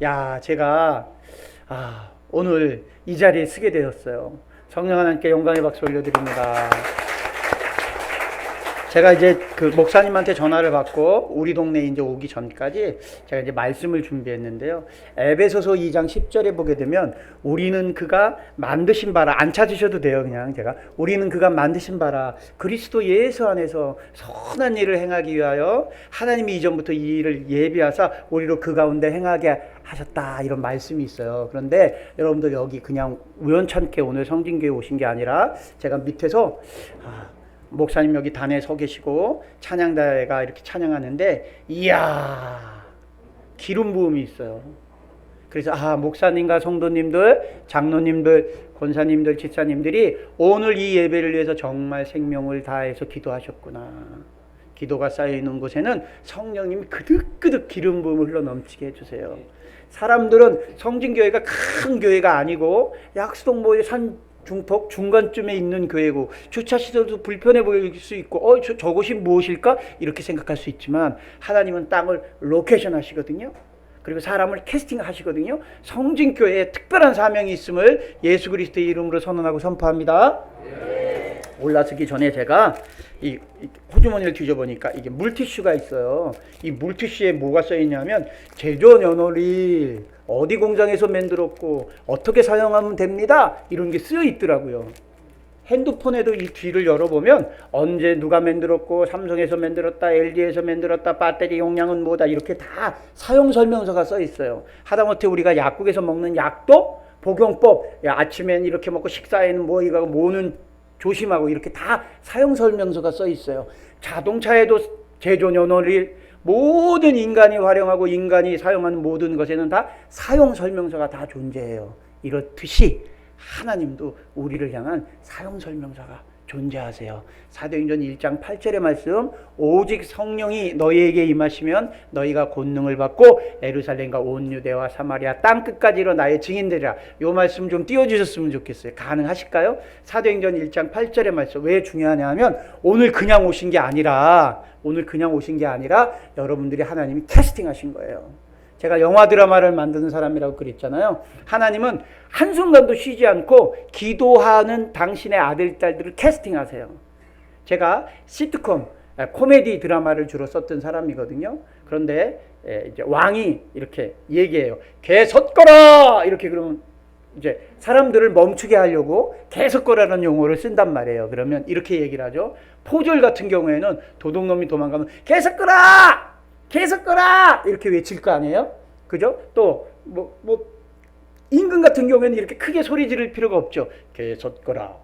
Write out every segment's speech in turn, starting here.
야, 제가 오늘 이 자리에 서게 되었어요. 성령 하나님께 영광의 박수 올려드립니다. 제가 이제 그 목사님한테 전화를 받고 우리 동네에 이제 오기 전까지 제가 이제 말씀을 준비했는데요. 에베소서 2장 10절에 보게 되면 우리는 그가 만드신 바라, 안 찾으셔도 돼요. 그냥 제가 우리는 그가 만드신 바라 그리스도 예수 안에서 선한 일을 행하기 위하여 하나님이 이전부터 이 일을 예비하사 우리로 그 가운데 행하게 하셨다, 이런 말씀이 있어요. 그런데 여러분들 여기 그냥 우연찮게 오늘 성진교회 오신 게 아니라 제가 밑에서 목사님 여기 단에 서 계시고 찬양대가 이렇게 찬양하는데 이야, 기름 부음이 있어요. 그래서 목사님과 성도님들, 장로님들, 권사님들, 집사님들이 오늘 이 예배를 위해서 정말 생명을 다해서 기도하셨구나. 기도가 쌓여있는 곳에는 성령님이 그득그득 기름 부음을 흘러넘치게 해주세요. 사람들은 성진교회가 큰 교회가 아니고 약수동모의 산 중턱 중간쯤에 있는 교회고 주차시설도 불편해 보일 수 있고 저곳이 무엇일까 이렇게 생각할 수 있지만 하나님은 땅을 로케이션 하시거든요. 그리고 사람을 캐스팅 하시거든요. 성진교회에 특별한 사명이 있음을 예수 그리스도의 이름으로 선언하고 선포합니다. 올라서기 전에 제가 이 호주머니를 뒤져보니까 이게 물티슈가 있어요. 이 물티슈에 뭐가 써있냐면 제조연월일 어디 공장에서 만들었고 어떻게 사용하면 됩니다, 이런 게 쓰여 있더라고요. 핸드폰에도 이 뒤를 열어보면 언제 누가 만들었고 삼성에서 만들었다, LG에서 만들었다, 배터리 용량은 뭐다, 이렇게 다 사용설명서가 써 있어요. 하다못해 우리가 약국에서 먹는 약도 복용법, 아침엔 이렇게 먹고 식사에는 뭐 이거 뭐는 조심하고 이렇게 다 사용설명서가 써 있어요. 자동차에도 제조연월일, 모든 인간이 활용하고 인간이 사용하는 모든 것에는 다 사용설명서가 다 존재해요. 이렇듯이 하나님도 우리를 향한 사용설명서가 존재하세요. 사도행전 1장 8절의 말씀, 오직 성령이 너희에게 임하시면 너희가 권능을 받고 예루살렘과 온 유대와 사마리아 땅끝까지로 나의 증인되리라. 이 말씀 좀 띄워주셨으면 좋겠어요. 가능하실까요? 사도행전 1장 8절의 말씀, 왜 중요하냐 하면 오늘 그냥 오신 게 아니라 여러분들이 하나님이 캐스팅하신 거예요. 제가 영화 드라마를 만드는 사람이라고 그랬잖아요. 하나님은 한순간도 쉬지 않고 기도하는 당신의 아들, 딸들을 캐스팅하세요. 제가 시트콤, 코미디 드라마를 주로 썼던 사람이거든요. 그런데 이제 왕이 이렇게 얘기해요. 개 섰거라! 이렇게 그러면 이제 사람들을 멈추게 하려고 개 섰거라는 용어를 쓴단 말이에요. 그러면 이렇게 얘기를 하죠. 포졸 같은 경우에는 도둑놈이 도망가면 개 섰거라! 개석거라! 이렇게 외칠 거 아니에요? 그죠? 또, 임금 같은 경우에는 이렇게 크게 소리 지를 필요가 없죠. 개석거라.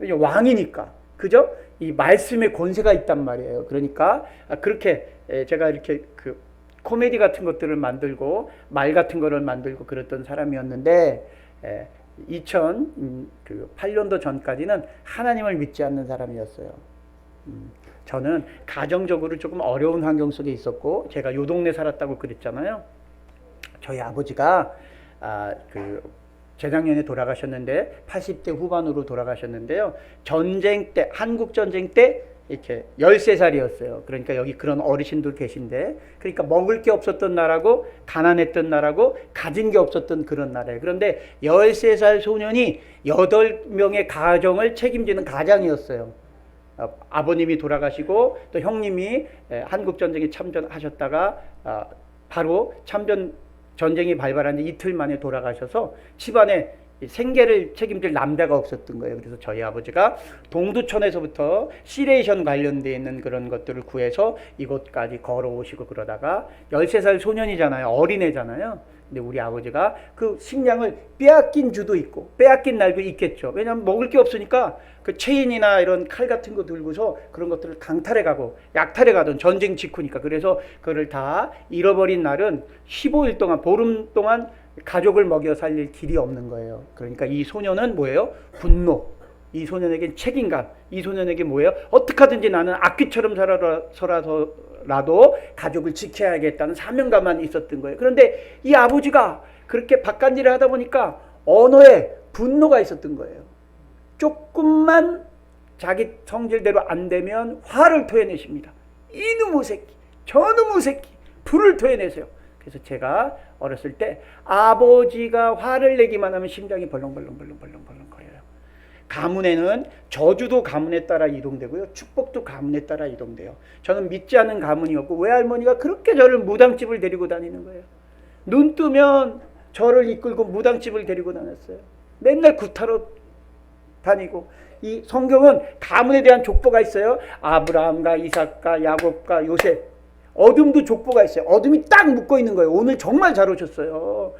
왕이니까. 그죠? 이 말씀의 권세가 있단 말이에요. 그러니까, 그렇게, 제가 이렇게 그, 코미디 같은 것들을 만들고, 말 같은 거를 만들고 그랬던 사람이었는데, 2008년도 전까지는 하나님을 믿지 않는 사람이었어요. 저는 가정적으로 조금 어려운 환경 속에 있었고, 제가 요 동네 살았다고 그랬잖아요. 저희 아버지가 재작년에 돌아가셨는데 80대 후반으로 돌아가셨는데요. 전쟁 때, 한국 전쟁 때 이렇게 13살이었어요. 그러니까 여기 그런 어르신들 계신데, 그러니까 먹을 게 없었던 나라고, 가난했던 나라고, 가진 게 없었던 그런 나라예요. 그런데 13살 소년이 8명의 가정을 책임지는 가장이었어요. 아버님이 돌아가시고 또 형님이 한국전쟁에 참전하셨다가 바로 전쟁이 발발한 지 이틀 만에 돌아가셔서 집안에 생계를 책임질 남자가 없었던 거예요. 그래서 저희 아버지가 동두천에서부터 시레이션 관련되어 있는 그런 것들을 구해서 이곳까지 걸어오시고, 그러다가 13살 소년이잖아요. 어린애잖아요. 근데 우리 아버지가 그 식량을 빼앗긴 주도 있고 빼앗긴 날도 있겠죠. 왜냐하면 먹을 게 없으니까 그 체인이나 이런 칼 같은 거 들고서 그런 것들을 강탈해 가고 약탈해 가던, 전쟁 직후니까. 그래서 그거를 다 잃어버린 날은 15일 동안, 보름 동안 가족을 먹여 살릴 길이 없는 거예요. 그러니까 이 소년은 뭐예요? 분노. 이 소년에겐 책임감. 이 소년에게 뭐예요? 어떻게 하든지 나는 악귀처럼 살아서라도 가족을 지켜야겠다는 사명감만 있었던 거예요. 그런데 이 아버지가 그렇게 바깥일을 하다 보니까 언어에 분노가 있었던 거예요. 조금만 자기 성질대로 안 되면 화를 토해내십니다. 이놈의 새끼, 저놈의 새끼, 불을 토해내세요. 그래서 제가 어렸을 때 아버지가 화를 내기만 하면 심장이 벌렁벌렁 거려요. 가문에는 저주도 가문에 따라 이동되고요. 축복도 가문에 따라 이동돼요. 저는 믿지 않는 가문이었고 외할머니가 그렇게 저를 무당집을 데리고 다니는 거예요. 눈 뜨면 저를 이끌고 무당집을 데리고 다녔어요. 맨날 구타로 다니고. 이 성경은 가문에 대한 족보가 있어요. 아브라함과 이삭과 야곱과 요셉. 어둠도 족보가 있어요. 어둠이 딱 묶어 있는 거예요. 오늘 정말 잘 오셨어요.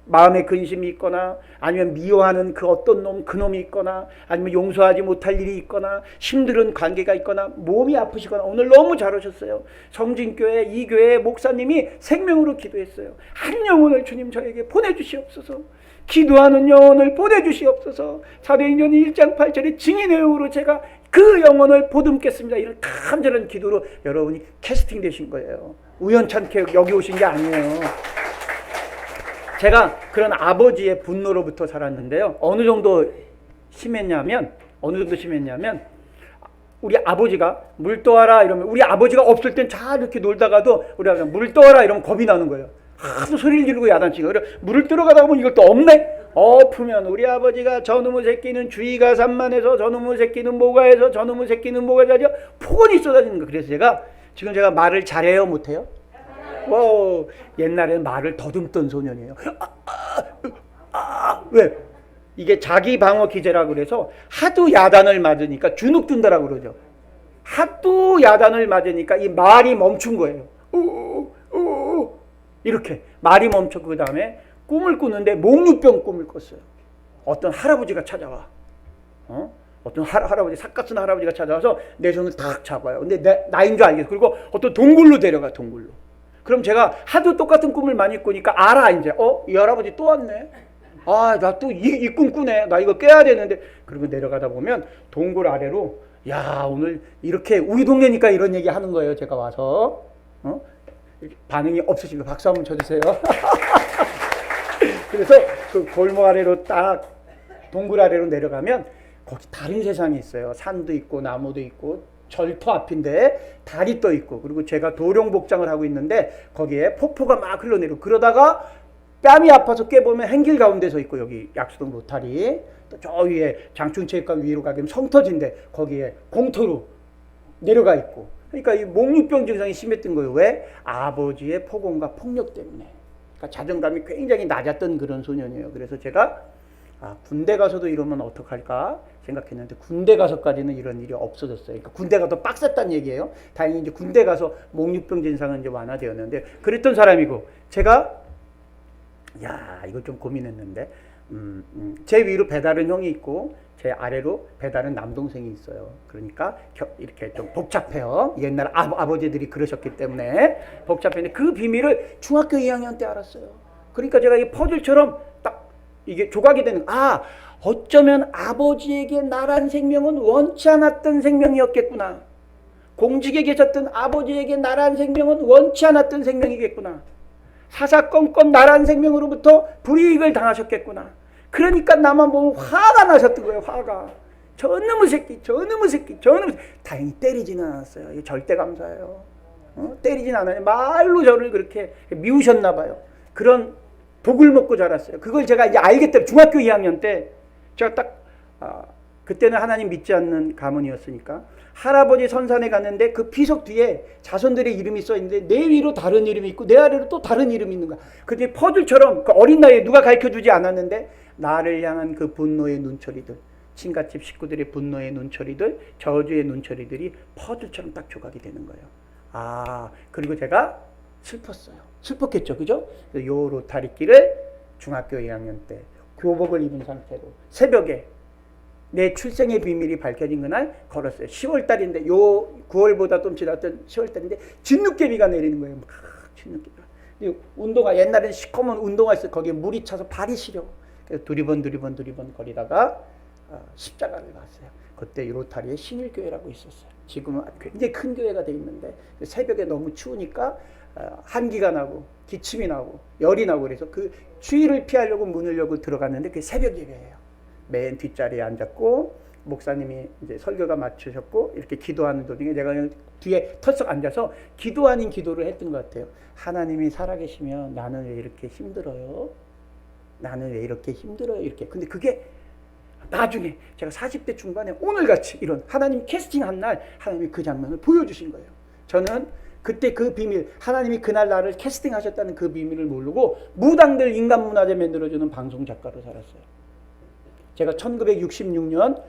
마음에 근심이 있거나 아니면 미워하는 그 어떤 놈, 그 놈이 있거나 아니면 용서하지 못할 일이 있거나 힘든 관계가 있거나 몸이 아프시거나 오늘 너무 잘 오셨어요. 성진교회 이 교회 목사님이 생명으로 기도했어요. 한 영혼을 주님 저에게 보내주시옵소서. 기도하는 영혼을 보내주시옵소서. 사도행전 1장 8절에 증인의 영으로 제가 그 영혼을 보듬겠습니다. 이런 간절한 기도로 여러분이 캐스팅 되신 거예요. 우연찮게 여기 오신 게 아니에요. 제가 그런 아버지의 분노로부터 살았는데요. 어느 정도 심했냐면 우리 아버지가 물 떠와라 이러면 우리 아버지가 없을 땐 잘 이렇게 놀다가도 우리 아버지가 물 떠와라 이러면 겁이 나는 거예요. 하도 소리를 지르고 야단치고 그래 물을 들어가다 보면 이걸 또 없네. 엎으면 우리 아버지가 저놈의 새끼는 주의가 산만해서 저놈의 새끼는 뭐가 해서 저놈의 새끼는 뭐가 자죠. 폭언이 쏟아지는 거예요. 그래서 제가 말을 잘해요 못해요? 와, 옛날에는 말을 더듬던 소년이에요. 왜? 이게 자기 방어 기제라고 그래서 하도 야단을 맞으니까 주눅 든다라고 그러죠. 하도 야단을 맞으니까 이 말이 멈춘 거예요. 이렇게 말이 멈췄고 그 다음에 꿈을 꾸는데 목류병 꿈을 꿨어요. 어떤 할아버지가 찾아와. 어떤 할아버지, 삿갓은 할아버지가 찾아와서 내 손을 탁 잡아요. 근데 나인 줄 알겠어. 그리고 어떤 동굴로 데려가, 동굴로. 그럼 제가 하도 똑같은 꿈을 많이 꾸니까 알아, 이제. 이 할아버지 또 왔네. 나 또 이 꿈 꾸네. 나 이거 깨야 되는데. 그리고 내려가다 보면 동굴 아래로, 야, 오늘 이렇게 우리 동네니까 이런 얘기 하는 거예요. 제가 와서. 반응이 없으시니까 박수 한번 쳐주세요. 그래서 그 골목 아래로 딱 동굴 아래로 내려가면 거기 다른 세상이 있어요. 산도 있고 나무도 있고 절터 앞인데 달이 떠 있고 그리고 제가 도룡복장을 하고 있는데 거기에 폭포가 막 흘러내리고 그러다가 뺨이 아파서 깨보면 행길 가운데 서 있고 여기 약수동 로타리 또 저 위에 장충체육관 위로 가면 성터진데 거기에 공터로 내려가 있고 그러니까 이 목류병 증상이 심했던 거예요. 왜? 아버지의 폭언과 폭력 때문에. 그러니까 자존감이 굉장히 낮았던 그런 소년이에요. 그래서 제가 군대 가서도 이러면 어떡할까 생각했는데 군대 가서까지는 이런 일이 없어졌어요. 그러니까 군대 가도 빡셌다는 얘기예요. 다행히 이제 군대 가서 목류병 증상은 이제 완화되었는데 그랬던 사람이고 제가 이거 좀 고민했는데 제 위로 배다른 형이 있고 제 아래로 배다른 남동생이 있어요. 그러니까 이렇게 좀 복잡해요. 옛날 아버지들이 그러셨기 때문에 복잡했는데 그 비밀을 중학교 2학년 때 알았어요. 그러니까 제가 이 퍼즐처럼 딱 이게 조각이 되는 어쩌면 아버지에게 나란 생명은 원치 않았던 생명이었겠구나. 공직에 계셨던 아버지에게 나란 생명은 원치 않았던 생명이겠구나. 사사건건 나란 생명으로부터 불이익을 당하셨겠구나. 그러니까 나만 보면 화가 나셨던 거예요. 화가. 저놈의 새끼. 다행히 때리지는 않았어요. 이게 절대 감사해요. 때리진 않아요. 말로 저를 그렇게 미우셨나 봐요. 그런 독을 먹고 자랐어요. 그걸 제가 이제 알겠더라고요. 중학교 2학년 때 제가 딱 그때는 하나님 믿지 않는 가문이었으니까 할아버지 선산에 갔는데 그 피석 뒤에 자손들의 이름이 써 있는데 내 위로 다른 이름이 있고 내 아래로 또 다른 이름이 있는 거야. 그게 퍼즐처럼 그 어린 나이에 누가 가르쳐주지 않았는데 나를 향한 그 분노의 눈초리들, 친가집 식구들의 분노의 눈초리들, 저주의 눈초리들이 퍼즐처럼 딱 조각이 되는 거예요. 그리고 제가 슬펐어요. 슬펐겠죠, 그죠? 요 로타리길을 중학교 2학년 때 교복을 입은 상태로 새벽에 내 출생의 비밀이 밝혀진 그날 걸었어요. 10월달인데 요 9월보다 좀 지났던 10월달인데 진눈깨비가 내리는 거예요. 막 진눈깨비가. 운동화 옛날에는 시커먼 운동화 있어요. 거기에 물이 차서 발이 시려. 그래서 두리번 거리다가 십자가를 봤어요. 그때 로타리에 신일교회라고 있었어요. 지금은 굉장히 큰 교회가 돼 있는데 새벽에 너무 추우니까 한기가 나고 기침이 나고 열이 나고 그래서 그 추위를 피하려고 문을 열고 들어갔는데 그게 새벽 예배예요. 맨 뒷자리에 앉았고 목사님이 이제 설교가 마치셨고 이렇게 기도하는 도중에 내가 그냥 뒤에 털썩 앉아서 기도 아닌 기도를 했던 것 같아요. 하나님이 살아계시면 나는 왜 이렇게 힘들어요? 나는 왜 이렇게 힘들어요? 이렇게. 근데 그게 나중에 제가 40대 중반에 오늘같이 이런 하나님 캐스팅한 날 하나님이 그 장면을 보여주신 거예요. 저는 그때 그 비밀, 하나님이 그날 나를 캐스팅하셨다는 그 비밀을 모르고 무당들 인간문화재 만들어주는 방송작가로 살았어요. 제가 1966년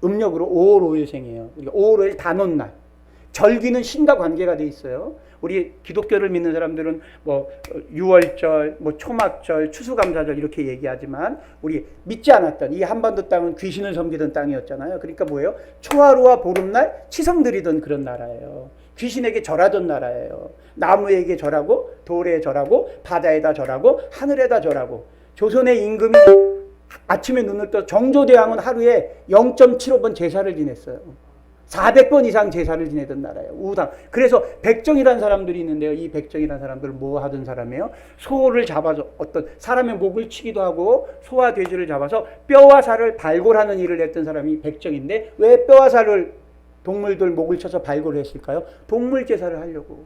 음력으로 5월 5일생이에요. 5월 5일 단오날. 절기는 신과 관계가 돼 있어요. 우리 기독교를 믿는 사람들은 뭐 유월절, 뭐 초막절, 추수감사절 이렇게 얘기하지만 우리 믿지 않았던 이 한반도 땅은 귀신을 섬기던 땅이었잖아요. 그러니까 뭐예요? 초하루와 보름날 치성 드리던 그런 나라예요. 귀신에게 절하던 나라예요. 나무에게 절하고 돌에 절하고 바다에다 절하고 하늘에다 절하고. 조선의 임금이 아침에 눈을 떠 정조대왕은 하루에 0.75번 제사를 지냈어요. 400번 이상 제사를 지내던 나라예요. 우당. 그래서 백정이라는 사람들이 있는데요. 이 백정이라는 사람들은 뭐 하던 사람이에요? 소를 잡아서 어떤 사람의 목을 치기도 하고 소와 돼지를 잡아서 뼈와 살을 발골하는 일을 했던 사람이 백정인데 왜 뼈와 살을 동물들 목을 쳐서 발골을 했을까요? 동물 제사를 하려고.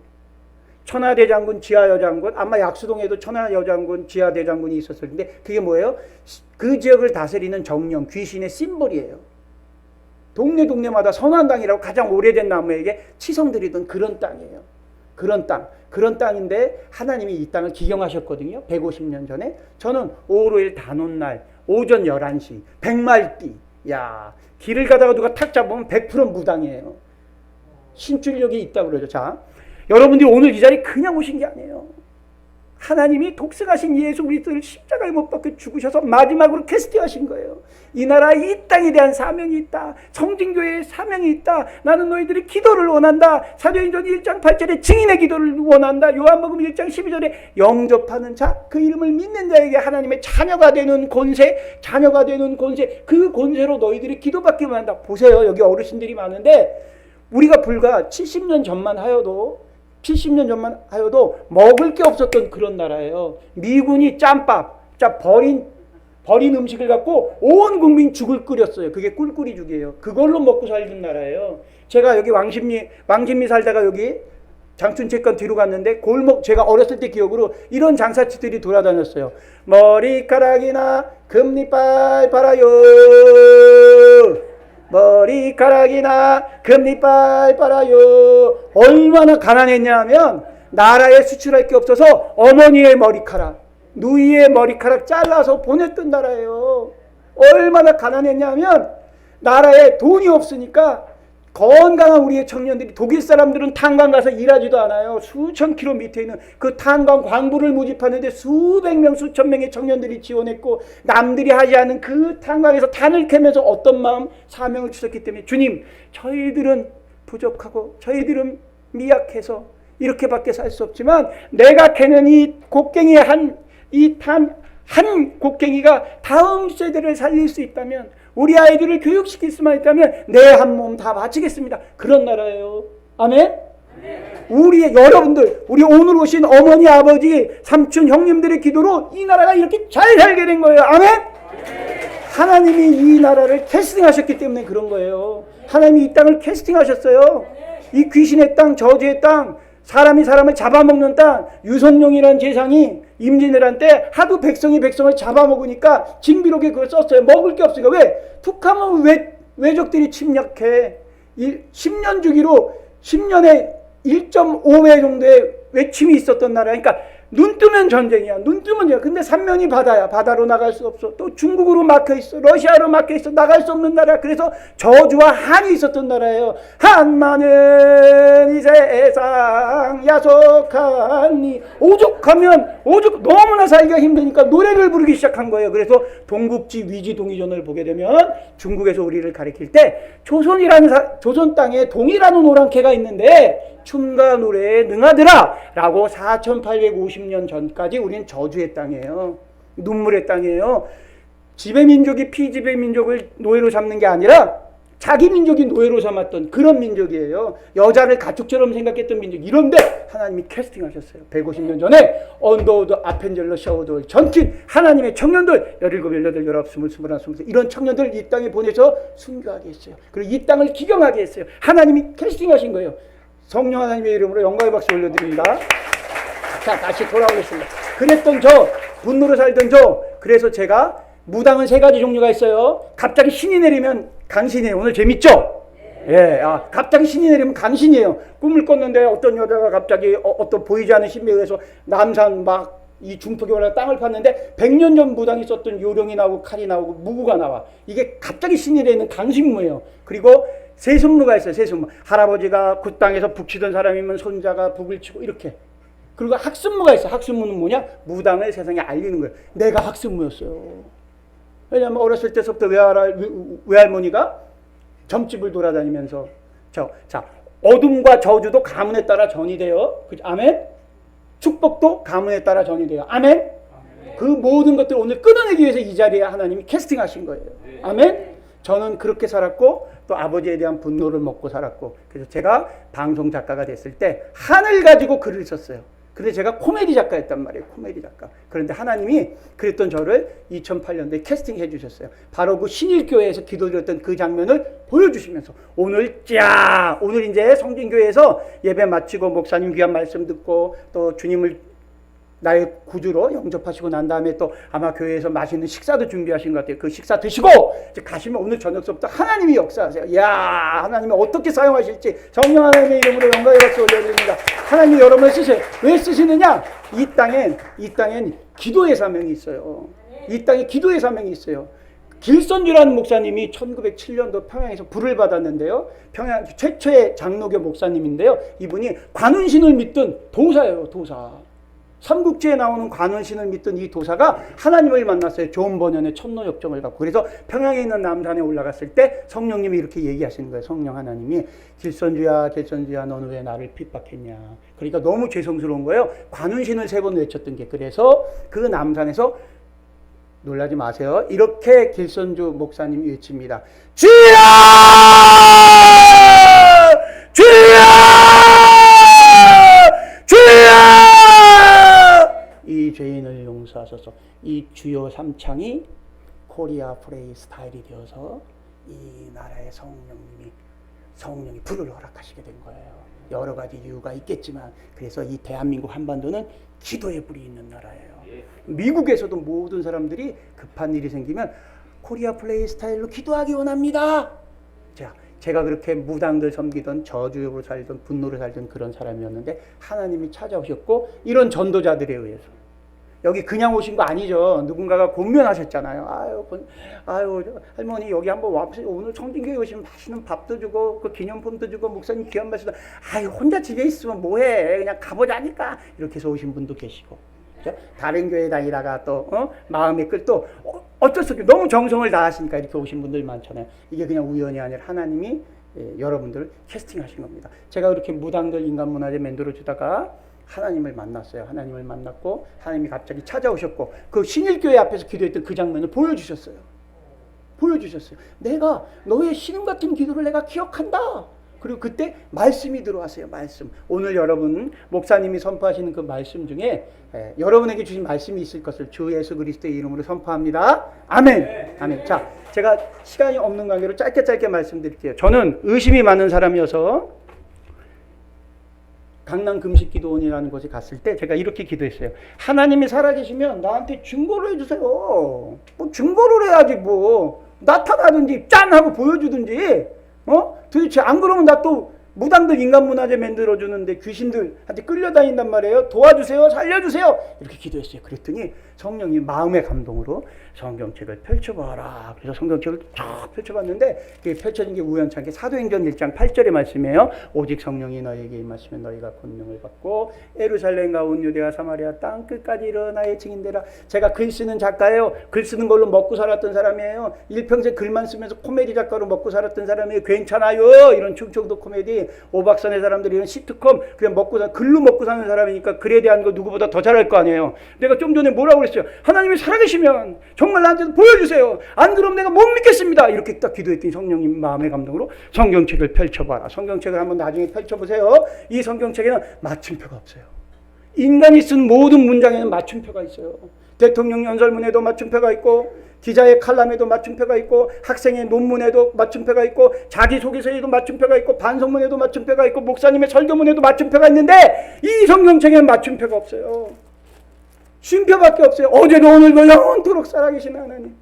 천하대장군, 지하여장군, 아마 약수동에도 천하여장군, 지하대장군이 있었을 텐데 그게 뭐예요? 그 지역을 다스리는 정령, 귀신의 심볼이에요. 동네마다 선환당이라고 가장 오래된 나무에게 치성드리던 그런 땅이에요. 그런 땅인데 하나님이 이 땅을 기경하셨거든요. 150년 전에. 저는 5월 5일 단오날 오전 11시 100마리띠. 야, 길을 가다가 누가 탁 잡으면 100% 무당이에요. 신줄력이 있다고 그러죠. 자, 여러분들이 오늘 이 자리에 그냥 오신 게 아니에요. 하나님이 독생하신 예수 그리스도를 십자가에 못 박혀 죽으셔서 마지막으로 캐스팅하신 거예요. 이 나라 이 땅에 대한 사명이 있다. 성진교회의 사명이 있다. 나는 너희들의 기도를 원한다. 사도행전 1장 8절에 증인의 기도를 원한다. 요한복음 1장 12절에 영접하는 자, 그 이름을 믿는 자에게 하나님의 자녀가 되는 권세, 그 권세로 너희들이 기도받기만 한다. 보세요. 여기 어르신들이 많은데 우리가 불과 70년 전만 하여도 먹을 게 없었던 그런 나라예요. 미군이 짬밥, 버린 음식을 갖고 온 국민 죽을 끓였어요. 그게 꿀꿀이죽이에요. 그걸로 먹고 살던 나라예요. 제가 여기 왕십리 살다가 여기 장춘채권 뒤로 갔는데 골목, 제가 어렸을 때 기억으로 이런 장사치들이 돌아다녔어요. 머리카락이나 금리빨 팔아요. 머리카락이나 금리빨 빨아요. 얼마나 가난했냐 하면 나라에 수출할 게 없어서 어머니의 머리카락, 누이의 머리카락 잘라서 보냈던 나라예요. 얼마나 가난했냐 하면 나라에 돈이 없으니까 건강한 우리의 청년들이, 독일 사람들은 탄광 가서 일하지도 않아요. 수천 킬로 밑에 있는 그 탄광 광부를 모집하는데 수백 명, 수천 명의 청년들이 지원했고 남들이 하지 않은 그 탄광에서 탄을 캐면서 어떤 마음, 사명을 주셨기 때문에 주님, 저희들은 부족하고 저희들은 미약해서 이렇게밖에 살 수 없지만 내가 캐는 이 곡괭이 한 곡괭이가 다음 세대를 살릴 수 있다면, 우리 아이들을 교육시킬 수만 있다면 내 한 몸 다 바치겠습니다. 그런 나라예요. 아멘? 여러분들, 우리 오늘 오신 어머니, 아버지, 삼촌, 형님들의 기도로 이 나라가 이렇게 잘 살게 된 거예요. 아멘? 하나님이 이 나라를 캐스팅하셨기 때문에 그런 거예요. 하나님이 이 땅을 캐스팅하셨어요. 이 귀신의 땅, 저주의 땅, 사람이 사람을 잡아먹는 땅, 유성룡이라는 재상이 임진왜란 때 하도 백성을 잡아먹으니까 징비록에 그걸 썼어요. 먹을 게 없으니까. 왜? 툭하면 외적들이 침략해. 10년 주기로 10년에 1.5회 정도의 외침이 있었던 나라. 그러니까 눈 뜨면 전쟁이야. 근데 삼면이 바다야. 바다로 나갈 수 없어. 또 중국으로 막혀있어. 러시아로 막혀있어. 나갈 수 없는 나라. 그래서 저주와 한이 있었던 나라예요. 한마는 이 세상 야속하니. 오죽하면 너무나 살기가 힘드니까 노래를 부르기 시작한 거예요. 그래서 동국지 위지동의전을 보게 되면 중국에서 우리를 가리킬 때 조선 땅에 동이라는 오랑캐가 있는데 춤과 노래에 능하더라 라고 4850년 전까지 우리는 저주의 땅이에요. 눈물의 땅이에요. 지배민족이 피지배민족을 노예로 잡는 게 아니라 자기 민족이 노예로 삼았던 그런 민족이에요. 여자를 가축처럼 생각했던 민족. 이런데 하나님이 캐스팅하셨어요. 150년 전에 언더우드, 아펜젤러, 샤우드, 전킨 하나님의 청년들 17, 18, 19, 20, 21, 22 이런 청년들 이 땅에 보내서 순교하게 했어요. 그리고 이 땅을 기경하게 했어요. 하나님이 캐스팅하신 거예요. 성령 하나님의 이름으로 영광의 박수 올려드립니다. 자, 다시 돌아오겠습니다. 그랬던 저, 분노로 살던 저, 그래서 제가 무당은 3가지 종류가 있어요. 갑자기 신이 내리면 강신이에요. 오늘 재밌죠? 예, 갑자기 신이 내리면 강신이에요. 꿈을 꿨는데 어떤 여자가 갑자기 어떤 보이지 않는 신비에 의해서 남산 막 이 중턱에 올라 땅을 팠는데 100년 전 무당이 썼던 요령이 나오고 칼이 나오고 무구가 나와. 이게 갑자기 신이 내리는 강신무예요. 그리고 세습무가 있어요. 세습무. 할아버지가 그 땅에서 북치던 사람이면 손자가 북을 치고 이렇게. 그리고 학습무가 있어요. 학습무는 뭐냐? 무당을 세상에 알리는 거예요. 내가 학습무였어요. 왜냐하면 어렸을 때부터 외할머니가 점집을 돌아다니면서 자 어둠과 저주도 가문에 따라 전이 돼요. 아멘. 축복도 가문에 따라 전이 돼요. 아멘. 그 모든 것들을 오늘 끊어내기 위해서 이 자리에 하나님이 캐스팅하신 거예요. 아멘. 저는 그렇게 살았고 또 아버지에 대한 분노를 먹고 살았고 그래서 제가 방송 작가가 됐을 때 한을 가지고 글을 썼어요. 근데 제가 코미디 작가였단 말이에요. 코미디 작가. 그런데 하나님이 그랬던 저를 2008년도에 캐스팅해 주셨어요. 바로 그 신일교회에서 기도드렸던 그 장면을 보여주시면서 오늘 이제 성진교회에서 예배 마치고 목사님 귀한 말씀 듣고 또 주님을 나의 구주로 영접하시고 난 다음에 또 아마 교회에서 맛있는 식사도 준비하신 것 같아요. 그 식사 드시고 이제 가시면 오늘 저녁서부터 하나님이 역사하세요. 야, 하나님이 어떻게 사용하실지 성령 하나님의 이름으로 영광의 박수 올려드립니다. 하나님이 여러분을 쓰세요. 왜 쓰시느냐? 이 땅엔 기도의 사명이 있어요. 이 땅에 기도의 사명이 있어요. 길선주라는 목사님이 1907년도 평양에서 불을 받았는데요. 평양 최초의 장로교 목사님인데요. 이분이 관운신을 믿던 도사예요. 도사. 삼국지에 나오는 관원신을 믿던 이 도사가 하나님을 만났어요. 좋은 번연의 천노역정을 갖고. 그래서 평양에 있는 남산에 올라갔을 때 성령님이 이렇게 얘기하시는 거예요. 성령 하나님이 길선주야 너는 왜 나를 핍박했냐. 그러니까 너무 죄송스러운 거예요. 관원신을 3번 외쳤던 게. 그래서 그 남산에서 놀라지 마세요. 이렇게 길선주 목사님이 외칩니다. 주여! 주여! 주여! 이 죄인을 용서하소서. 이 주요 3창이 코리아 프레이 스타일이 되어서 이 나라의 성령이 불을 허락하시게 된 거예요. 여러 가지 이유가 있겠지만 그래서 이 대한민국 한반도는 기도의 불이 있는 나라예요. 미국에서도 모든 사람들이 급한 일이 생기면 코리아 프레이 스타일로 기도하기 원합니다. 자, 제가 그렇게 무당들 섬기던 저주로 살던 분노로 살던 그런 사람이었는데 하나님이 찾아오셨고 이런 전도자들에 의해서 여기 그냥 오신 거 아니죠. 누군가가 권면하셨잖아요. 아유 할머니 여기 한번 와보세요. 오늘 성진교회 오시면 맛있는 밥도 주고 그 기념품도 주고 목사님 귀한 말씀도 아유 혼자 집에 있으면 뭐해 그냥 가보자니까 이렇게 해서 오신 분도 계시고 그렇죠? 다른 교회 다니다가 또 마음의 끌도 어쩔 수 없게 너무 정성을 다하시니까 이렇게 오신 분들 많잖아요. 이게 그냥 우연이 아니라 하나님이 여러분들을 캐스팅하신 겁니다. 제가 그렇게 무당들 인간문화재 만들어주다가 하나님을 만났어요. 하나님을 만났고 하나님이 갑자기 찾아오셨고 그 신일교회 앞에서 기도했던 그 장면을 보여주셨어요. 내가 너의 신음 같은 기도를 내가 기억한다. 그리고 그때 말씀이 들어왔어요. 말씀. 오늘 여러분 목사님이 선포하시는 그 말씀 중에 여러분에게 주신 말씀이 있을 것을 주 예수 그리스도의 이름으로 선포합니다. 아멘. 네. 아멘. 자, 제가 시간이 없는 관계로 짧게 말씀드릴게요. 저는 의심이 많은 사람이어서 강남 금식기도원이라는 곳에 갔을 때 제가 이렇게 기도했어요. 하나님이 살아계시면 나한테 증거를 해주세요. 뭐 증거를 해야지 뭐 나타나든지 짠 하고 보여주든지 도대체 안 그러면 나 또 무당들 인간문화재 만들어주는데 귀신들한테 끌려다닌단 말이에요. 도와주세요. 살려주세요. 이렇게 기도했어요. 그랬더니 성령이 마음의 감동으로 성경책을 펼쳐봐라. 그래서 성경책을 쫙 펼쳐봤는데 그게 펼쳐진 게 우연찮게 사도행전 1장 8절의 말씀이에요. 오직 성령이 너에게 임하시면 너희가 권능을 받고 예루살렘과 온 유대와 사마리아 땅 끝까지 이르러 나의 증인되라. 제가 글 쓰는 작가예요. 글 쓰는 걸로 먹고 살았던 사람이에요. 일평생 글만 쓰면서 코미디 작가로 먹고 살았던 사람이에요. 괜찮아요. 이런 충청도 코미디. 사람들이 오박선의 사람들이 이런 시트콤 그냥 글로 먹고 사는 사람이니까 글에 대한 거 누구보다 더 잘할 거 아니에요. 내가 좀 전에 뭐라고 그랬어요? 하나님이 살아계시면 정말 나한테 보여주세요. 안 그러면 내가 못 믿겠습니다. 이렇게 딱 기도했더니 성령님 마음의 감동으로 성경책을 펼쳐봐라. 성경책을 한번 나중에 펼쳐보세요. 이 성경책에는 맞춤표가 없어요. 인간이 쓴 모든 문장에는 맞춤표가 있어요. 대통령 연설문에도 맞춤표가 있고, 기자의 칼럼에도 맞춤표가 있고, 학생의 논문에도 맞춤표가 있고, 자기소개서에도 맞춤표가 있고, 반성문에도 맞춤표가 있고, 목사님의 설교문에도 맞춤표가 있는데 이 성경책에는 맞춤표가 없어요. 쉼표밖에 없어요. 어제도 오늘도 영원토록 살아계신 하나님,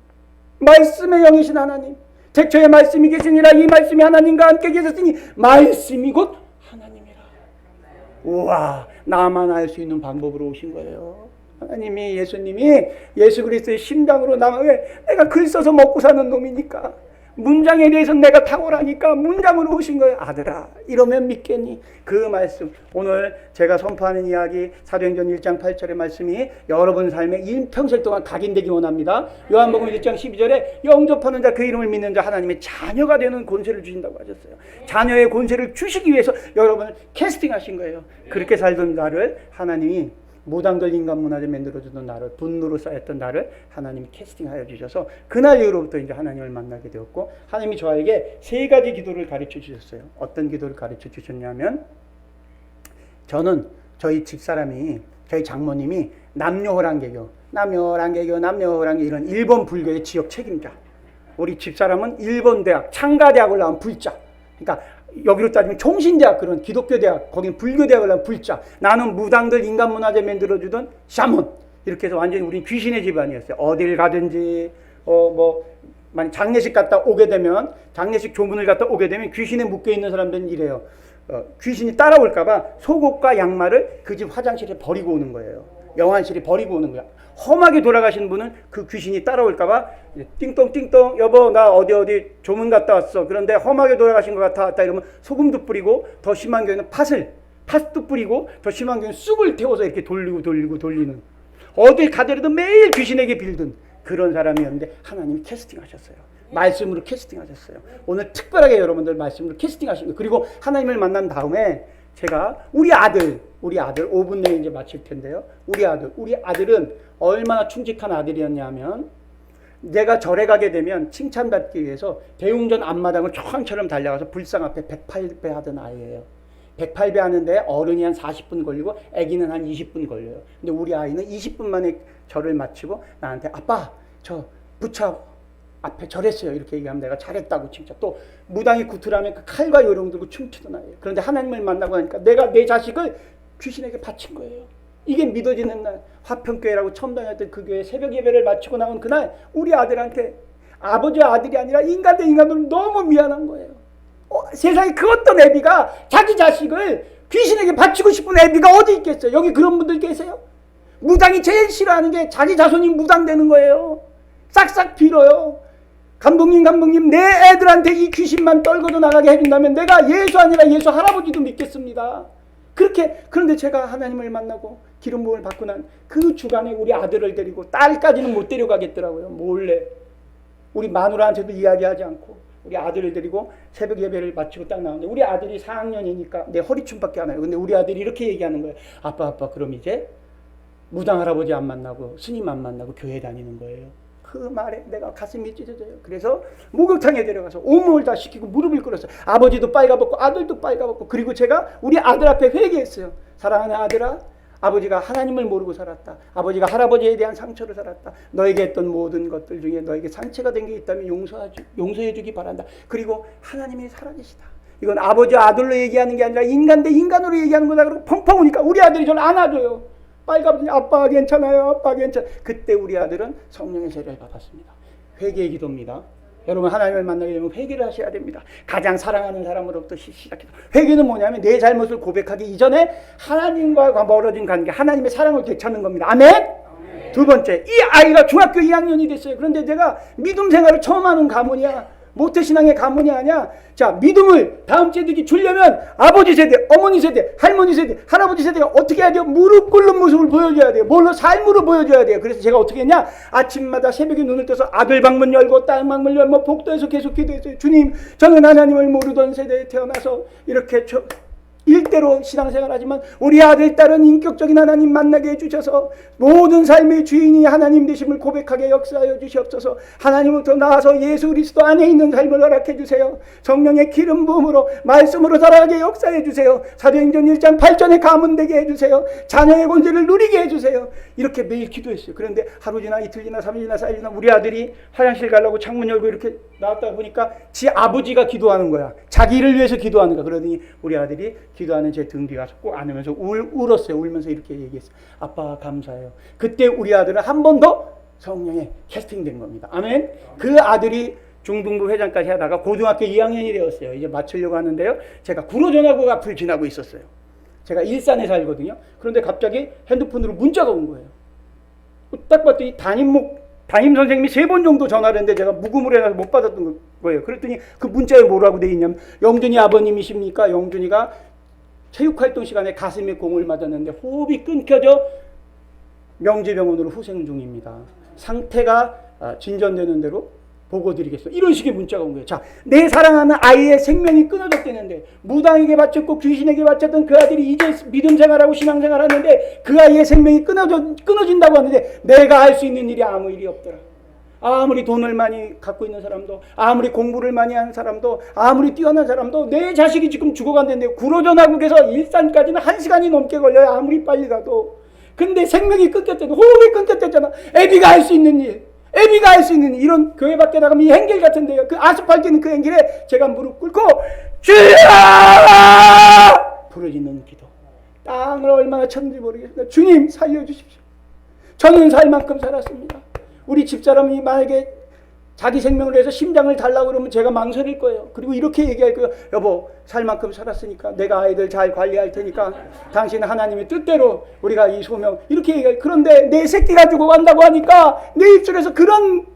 말씀의 영이신 하나님, 태초에 말씀이 계시니라. 이 말씀이 하나님과 함께 계셨으니 말씀이 곧 하나님이라. 우와, 나만 알 수 있는 방법으로 오신 거예요. 하나님이, 예수님이 예수 그리스도의 심장으로 내가 글 써서 먹고 사는 놈이니까, 문장에 대해서는 내가 탁월하니까 문장으로 오신 거예요. 아들아, 이러면 믿겠니? 그 말씀, 오늘 제가 선포하는 이야기 사도행전 1장 8절의 말씀이 여러분 삶에 일평생 동안 각인되기 원합니다. 요한복음 1장 12절에 영접하는 자, 그 이름을 믿는 자 하나님의 자녀가 되는 권세를 주신다고 하셨어요. 자녀의 권세를 주시기 위해서 여러분을 캐스팅하신 거예요. 그렇게 살던 나를 하나님이, 무당들 인간 문화재 만들어주던 나를, 분노로 쌓였던 나를 하나님이 캐스팅하여 주셔서 그날 이후로부터 이제 하나님을 만나게 되었고, 하나님이 저에게 세 가지 기도를 가르쳐 주셨어요. 어떤 기도를 가르쳐 주셨냐면, 저는 저희 집사람이, 저희 장모님이 남녀호랑개교 이런 일본 불교의 지역 책임자, 우리 집사람은 일본 대학 창가대학을 나온 불자, 그러니까 여기로 따지면 총신대학, 그런 기독교 대학, 거긴 불교 대학을 나온 불자, 나는 무당들 인간 문화재 만들어주던 샤먼, 이렇게 해서 완전히 우린 귀신의 집안이었어요. 어딜 가든지 만약 장례식 갔다 오게 되면, 장례식 조문을 갔다 오게 되면 귀신에 묶여 있는 사람들은 이래요. 귀신이 따라올까봐 속옷과 양말을 그 집 화장실에 버리고 오는 거예요. 영안실에 버리고 오는 거야. 험하게 돌아가신 분은 그 귀신이 따라올까봐 띵똥띵똥, 여보 나 어디 조문 갔다 왔어. 그런데 험하게 돌아가신 것 같아. 이러면 소금도 뿌리고, 더 심한 경우는 팥도 뿌리고, 더 심한 경우는 쑥을 태워서 이렇게 돌리는, 어딜 가더라도 매일 귀신에게 빌든 그런 사람이었는데 하나님이 캐스팅하셨어요. 말씀으로 캐스팅하셨어요. 오늘 특별하게 여러분들 말씀으로 캐스팅하신 거예요. 그리고 하나님을 만난 다음에 제가 우리 아들 5분 내에 이제 마칠 텐데요. 우리 아들은 얼마나 충직한 아들이었냐면, 내가 절에 가게 되면 칭찬받기 위해서 대웅전 앞마당을 초항처럼 달려가서 불상 앞에 108배 하던 아이예요. 108배 하는데 어른이 한 40분 걸리고 아기는 한 20분 걸려요. 근데 우리 아이는 20분 만에 절을 마치고 나한테, 아빠 저 부처 앞에 절했어요, 이렇게 얘기하면 내가 잘했다고 칭찬. 또 무당이 구틀하면 그 칼과 요령 들고 춤추던 아이예요. 그런데 하나님을 만나고 나니까 내가 내 자식을 귀신에게 바친 거예요. 이게 믿어지는 날, 화평교회라고 처음 다녔던 그 교회 새벽 예배를 마치고 나온 그날 우리 아들한테, 아버지와 아들이 아니라 인간 대 인간으로 너무 미안한 거예요. 세상에 그 어떤 애비가 자기 자식을 귀신에게 바치고 싶은 애비가 어디 있겠어요? 여기 그런 분들 계세요? 무당이 제일 싫어하는 게 자기 자손이 무당되는 거예요. 싹싹 빌어요. 감독님, 내 애들한테 이 귀신만 떨고도 나가게 해준다면 내가 예수 아니라 예수 할아버지도 믿겠습니다. 그런데 제가 하나님을 만나고 기름 부음을 받고 난 그 주간에 우리 아들을 데리고, 딸까지는 못 데려가겠더라고요. 몰래. 우리 마누라한테도 이야기하지 않고 우리 아들을 데리고 새벽 예배를 마치고 딱 나오는데, 우리 아들이 4학년이니까 내 허리춤밖에 안 해요. 근데 우리 아들이 이렇게 얘기하는 거예요. 아빠 그럼 이제 무당 할아버지 안 만나고 스님 안 만나고 교회 다니는 거예요. 그 말에 내가 가슴이 찢어져요. 그래서 목욕탕에 데려가서 온몸을 다 씻기고 무릎을 꿇었어요. 아버지도 빨가벗고 아들도 빨가벗고. 그리고 제가 우리 아들 앞에 회개했어요. 사랑하는 아들아, 아버지가 하나님을 모르고 살았다. 아버지가 할아버지에 대한 상처를 살았다. 너에게 했던 모든 것들 중에 너에게 상처가 된 게 있다면 용서해 주기 바란다. 그리고 하나님이 살아계시다. 이건 아버지 아들로 얘기하는 게 아니라 인간 대 인간으로 얘기하는 거다. 그러고 펑펑 우니까 우리 아들이 저를 안아줘요. 빨갛더니 아빠 괜찮아요, 아빠 괜찮아. 그때 우리 아들은 성령의 세례를 받았습니다. 회개의 기도입니다. 여러분, 하나님을 만나게 되면 회개를 하셔야 됩니다. 가장 사랑하는 사람으로부터 시작해서. 회개는 뭐냐면 내 잘못을 고백하기 이전에 하나님과 멀어진 관계, 하나님의 사랑을 되찾는 겁니다. 아멘? 두 번째, 이 아이가 중학교 2학년이 됐어요. 그런데 내가 믿음 생활을 처음 하는 가문이야. 모태신앙의 가문이 아니야. 자, 믿음을 다음 세대에 주려면 아버지 세대, 어머니 세대, 할머니 세대, 할아버지 세대가 어떻게 해야 돼요? 무릎 꿇는 모습을 보여줘야 돼요. 뭘로? 삶으로 보여줘야 돼요. 그래서 제가 어떻게 했냐? 아침마다 새벽에 눈을 떠서 아들 방문 열고 딸 방문 열고 복도에서 계속 기도했어요. 주님, 저는 하나님을 모르던 세대에 태어나서 이렇게 일대로 신앙생활하지만 우리 아들 딸은 인격적인 하나님 만나게 해주셔서 모든 삶의 주인이 하나님 되심을 고백하게 역사하여 주시옵소서. 하나님부터 나아서 예수 그리스도 안에 있는 삶을 허락해 주세요. 성령의 기름 부음으로 말씀으로 살아가게 역사해 주세요. 사도행전 1장 8절에 가문 되게 해주세요. 자녀의 권세를 누리게 해주세요. 이렇게 매일 기도했어요. 그런데 하루 지나 이틀 지나 3일 지나 4일 지나 우리 아들이 화장실 가려고 창문 열고 이렇게 나왔다 보니까 지 아버지가 기도하는 거야. 자기를 위해서 기도하는 거야. 그러더니 우리 아들이 기도하는 제 등 뒤에 가서 꼭 안으면서 울었어요. 울면서 이렇게 얘기했어요. 아빠 감사해요. 그때 우리 아들은 한 번 더 성령에 캐스팅된 겁니다. 아멘. 그 아들이 중등부 회장까지 하다가 고등학교 2학년이 되었어요. 이제 마치려고 하는데요. 제가 구로전화국 앞을 지나고 있었어요. 제가 일산에 살거든요. 그런데 갑자기 핸드폰으로 문자가 온 거예요. 딱 봤더니 담임 선생님이 3번 정도 전화를 했는데 제가 묵음을 해놔서 못 받았던 거예요. 그랬더니 그 문자에 뭐라고 돼 있냐면, 영준이 아버님이십니까? 영준이가 체육활동 시간에 가슴에 공을 맞았는데 호흡이 끊겨져 명지병원으로 후생 중입니다. 상태가 진전되는 대로 보고드리겠습니다. 이런 식의 문자가 온 거예요. 자, 내 사랑하는 아이의 생명이 끊어졌다는데, 무당에게 바쳤고 귀신에게 바쳤던 그 아들이 이제 믿음 생활하고 신앙 생활하는데 그 아이의 생명이 끊어진다고 하는데 내가 할 수 있는 일이 아무 일이 없더라. 아무리 돈을 많이 갖고 있는 사람도, 아무리 공부를 많이 하는 사람도, 아무리 뛰어난 사람도 내 자식이 지금 죽어간다는데 구로전화국에서 일산까지는 1시간이 넘게 걸려요. 아무리 빨리 가도. 근데 생명이 끊겼잖아. 호흡이 끊겼잖아. 애비가 할 수 있는 일, 애비가 할 수 있는 이런 교회 밖에 나가면 이 행길 같은데요. 그 아스팔트 있는 그 행길에 제가 무릎 꿇고 주여! 부르짖는 기도. 땅을 얼마나 쳤는지 모르겠습니다. 주님 살려주십시오. 저는 살 만큼 살았습니다. 우리 집사람이 만약에 자기 생명을 위해서 심장을 달라고 그러면 제가 망설일 거예요. 그리고 이렇게 얘기할 거예요. 여보, 살 만큼 살았으니까 내가 아이들 잘 관리할 테니까 당신 하나님의 뜻대로 우리가 이 소명, 이렇게 얘기해요. 그런데 내 새끼 가지고 간다고 하니까 내 입술에서 그런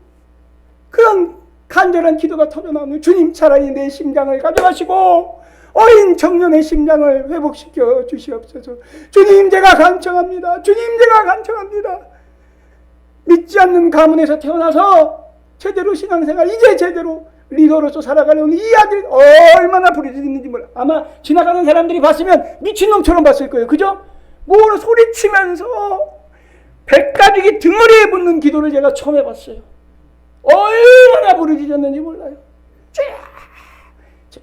간절한 기도가 터져나오는, 주님 차라리 내 심장을 가져가시고 어린 청년의 심장을 회복시켜 주시옵소서. 주님 제가 간청합니다. 주님 제가 간청합니다. 믿지 않는 가문에서 태어나서 제대로 신앙생활, 이제 제대로 리더로서 살아가려는 이 아들이 얼마나 부르짖는지 몰라. 아마 지나가는 사람들이 봤으면 미친놈처럼 봤을 거예요. 그죠? 뭘 소리치면서 백가죽이 등어리에 붙는 기도를 제가 처음 해봤어요. 얼마나 부르짖었는지 몰라요.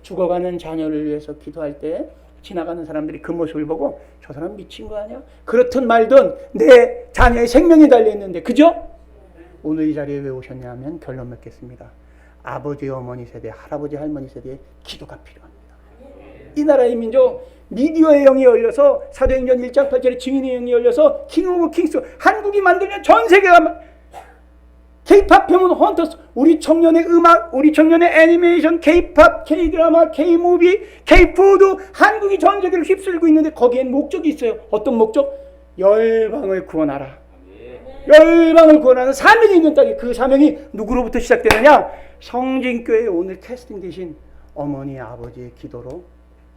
죽어가는 자녀를 위해서 기도할 때 지나가는 사람들이 그 모습을 보고 저 사람 미친 거 아니야? 그렇든 말든 내 자녀의 생명이 달려있는데, 그죠? 오늘 이 자리에 왜 오셨냐면 결론 맺겠습니다. 아버지 어머니 세대, 할아버지 할머니 세대의 기도가 필요합니다. 이 나라의 민족, 미디어의 영이 열려서 사도행전 1장 8절에 증인의 영이 열려서 킹 오브 킹스, 한국이 만들면 전 세계가 K-팝 배우는 헌터스, 우리 청년의 음악, 우리 청년의 애니메이션, K-팝, K-드라마, K-무비, K-푸드, 한국이 전 세계를 휩쓸고 있는데 거기엔 목적이 있어요. 어떤 목적? 열방을 구원하라. 열방을 구원하는 사명이 있는 땅에, 그 사명이 누구로부터 시작되느냐? 성진교회에 오늘 캐스팅 되신 어머니 아버지의 기도로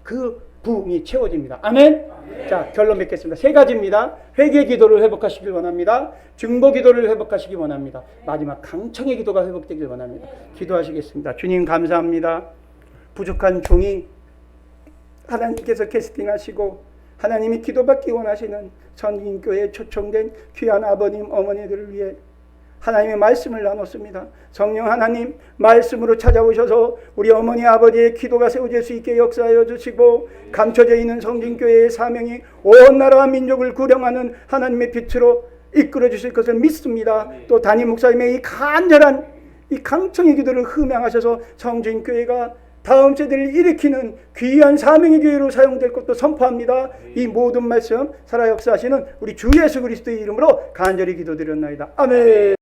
그 부흥이 채워집니다. 아멘. 자, 결론 맺겠습니다. 3가지입니다. 회개 기도를 회복하시길 원합니다. 중보 기도를 회복하시기 원합니다. 마지막 강청의 기도가 회복되길 원합니다. 기도하시겠습니다. 주님 감사합니다. 부족한 종이 하나님께서 캐스팅하시고 하나님이 기도받기 원하시는 선진교회에 초청된 귀한 아버님 어머니들을 위해 하나님의 말씀을 나눴습니다. 성령 하나님, 말씀으로 찾아오셔서 우리 어머니 아버지의 기도가 세워질 수 있게 역사하여 주시고, 감춰져 있는 성진교회의 사명이 온 나라와 민족을 구령하는 하나님의 빛으로 이끌어 주실 것을 믿습니다. 또 담임 목사님의 이 간절한 이 강청의 기도를 흠양하셔서 성진교회가 다음 세대를 일으키는 귀한 사명의 교회로 사용될 것도 선포합니다. 이 모든 말씀 살아 역사하시는 우리 주 예수 그리스도의 이름으로 간절히 기도드렸나이다. 아멘.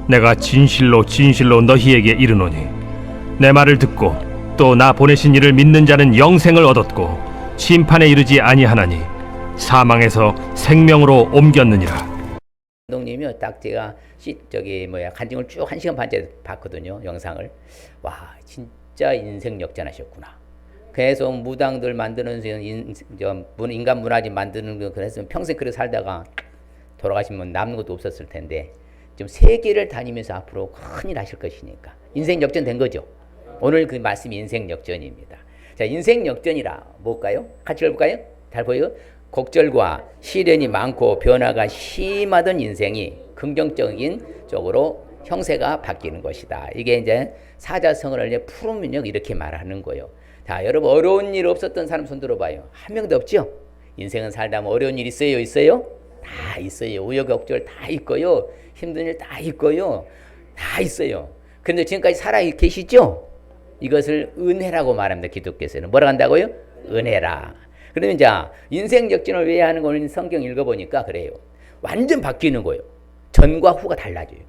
내가 진실로 진실로 너희에게 이르노니 내 말을 듣고 또 나 보내신 이를 믿는 자는 영생을 얻었고 심판에 이르지 아니하나니 사망에서 생명으로 옮겼느니라. 감독님이요, 딱 제가 간증을 쭉 1시간 반째 봤거든요, 영상을. 와, 진짜 인생 역전하셨구나. 그래서 무당들 만드는 인간 문화재 만드는 거 그래서 평생 그렇게 살다가 돌아가시면 남는 것도 없었을 텐데 좀 세계를 다니면서 앞으로 큰일 하실 것이니까 인생 역전된 거죠. 오늘 그 말씀이 인생 역전입니다. 자, 인생 역전이라 뭘까요? 같이 읽어볼까요? 잘 보여요? 곡절과 시련이 많고 변화가 심하던 인생이 긍정적인 쪽으로 형세가 바뀌는 것이다. 이게 이제 사자성어를 푸른 민족 이렇게 말하는 거예요. 자, 여러분 어려운 일 없었던 사람 손 들어봐요. 한 명도 없죠? 인생은 살다 보면 어려운 일 있어요? 있어요? 다 있어요. 우여곡절 다 있고요. 힘든 일 다 있고요. 다 있어요. 그런데 지금까지 살아 계시죠? 이것을 은혜라고 말합니다. 기독교에서는. 뭐라 한다고요? 은혜라. 그러면 자, 인생 역전을 왜 하는 거는 성경 읽어보니까 그래요. 완전 바뀌는 거예요. 전과 후가 달라져요.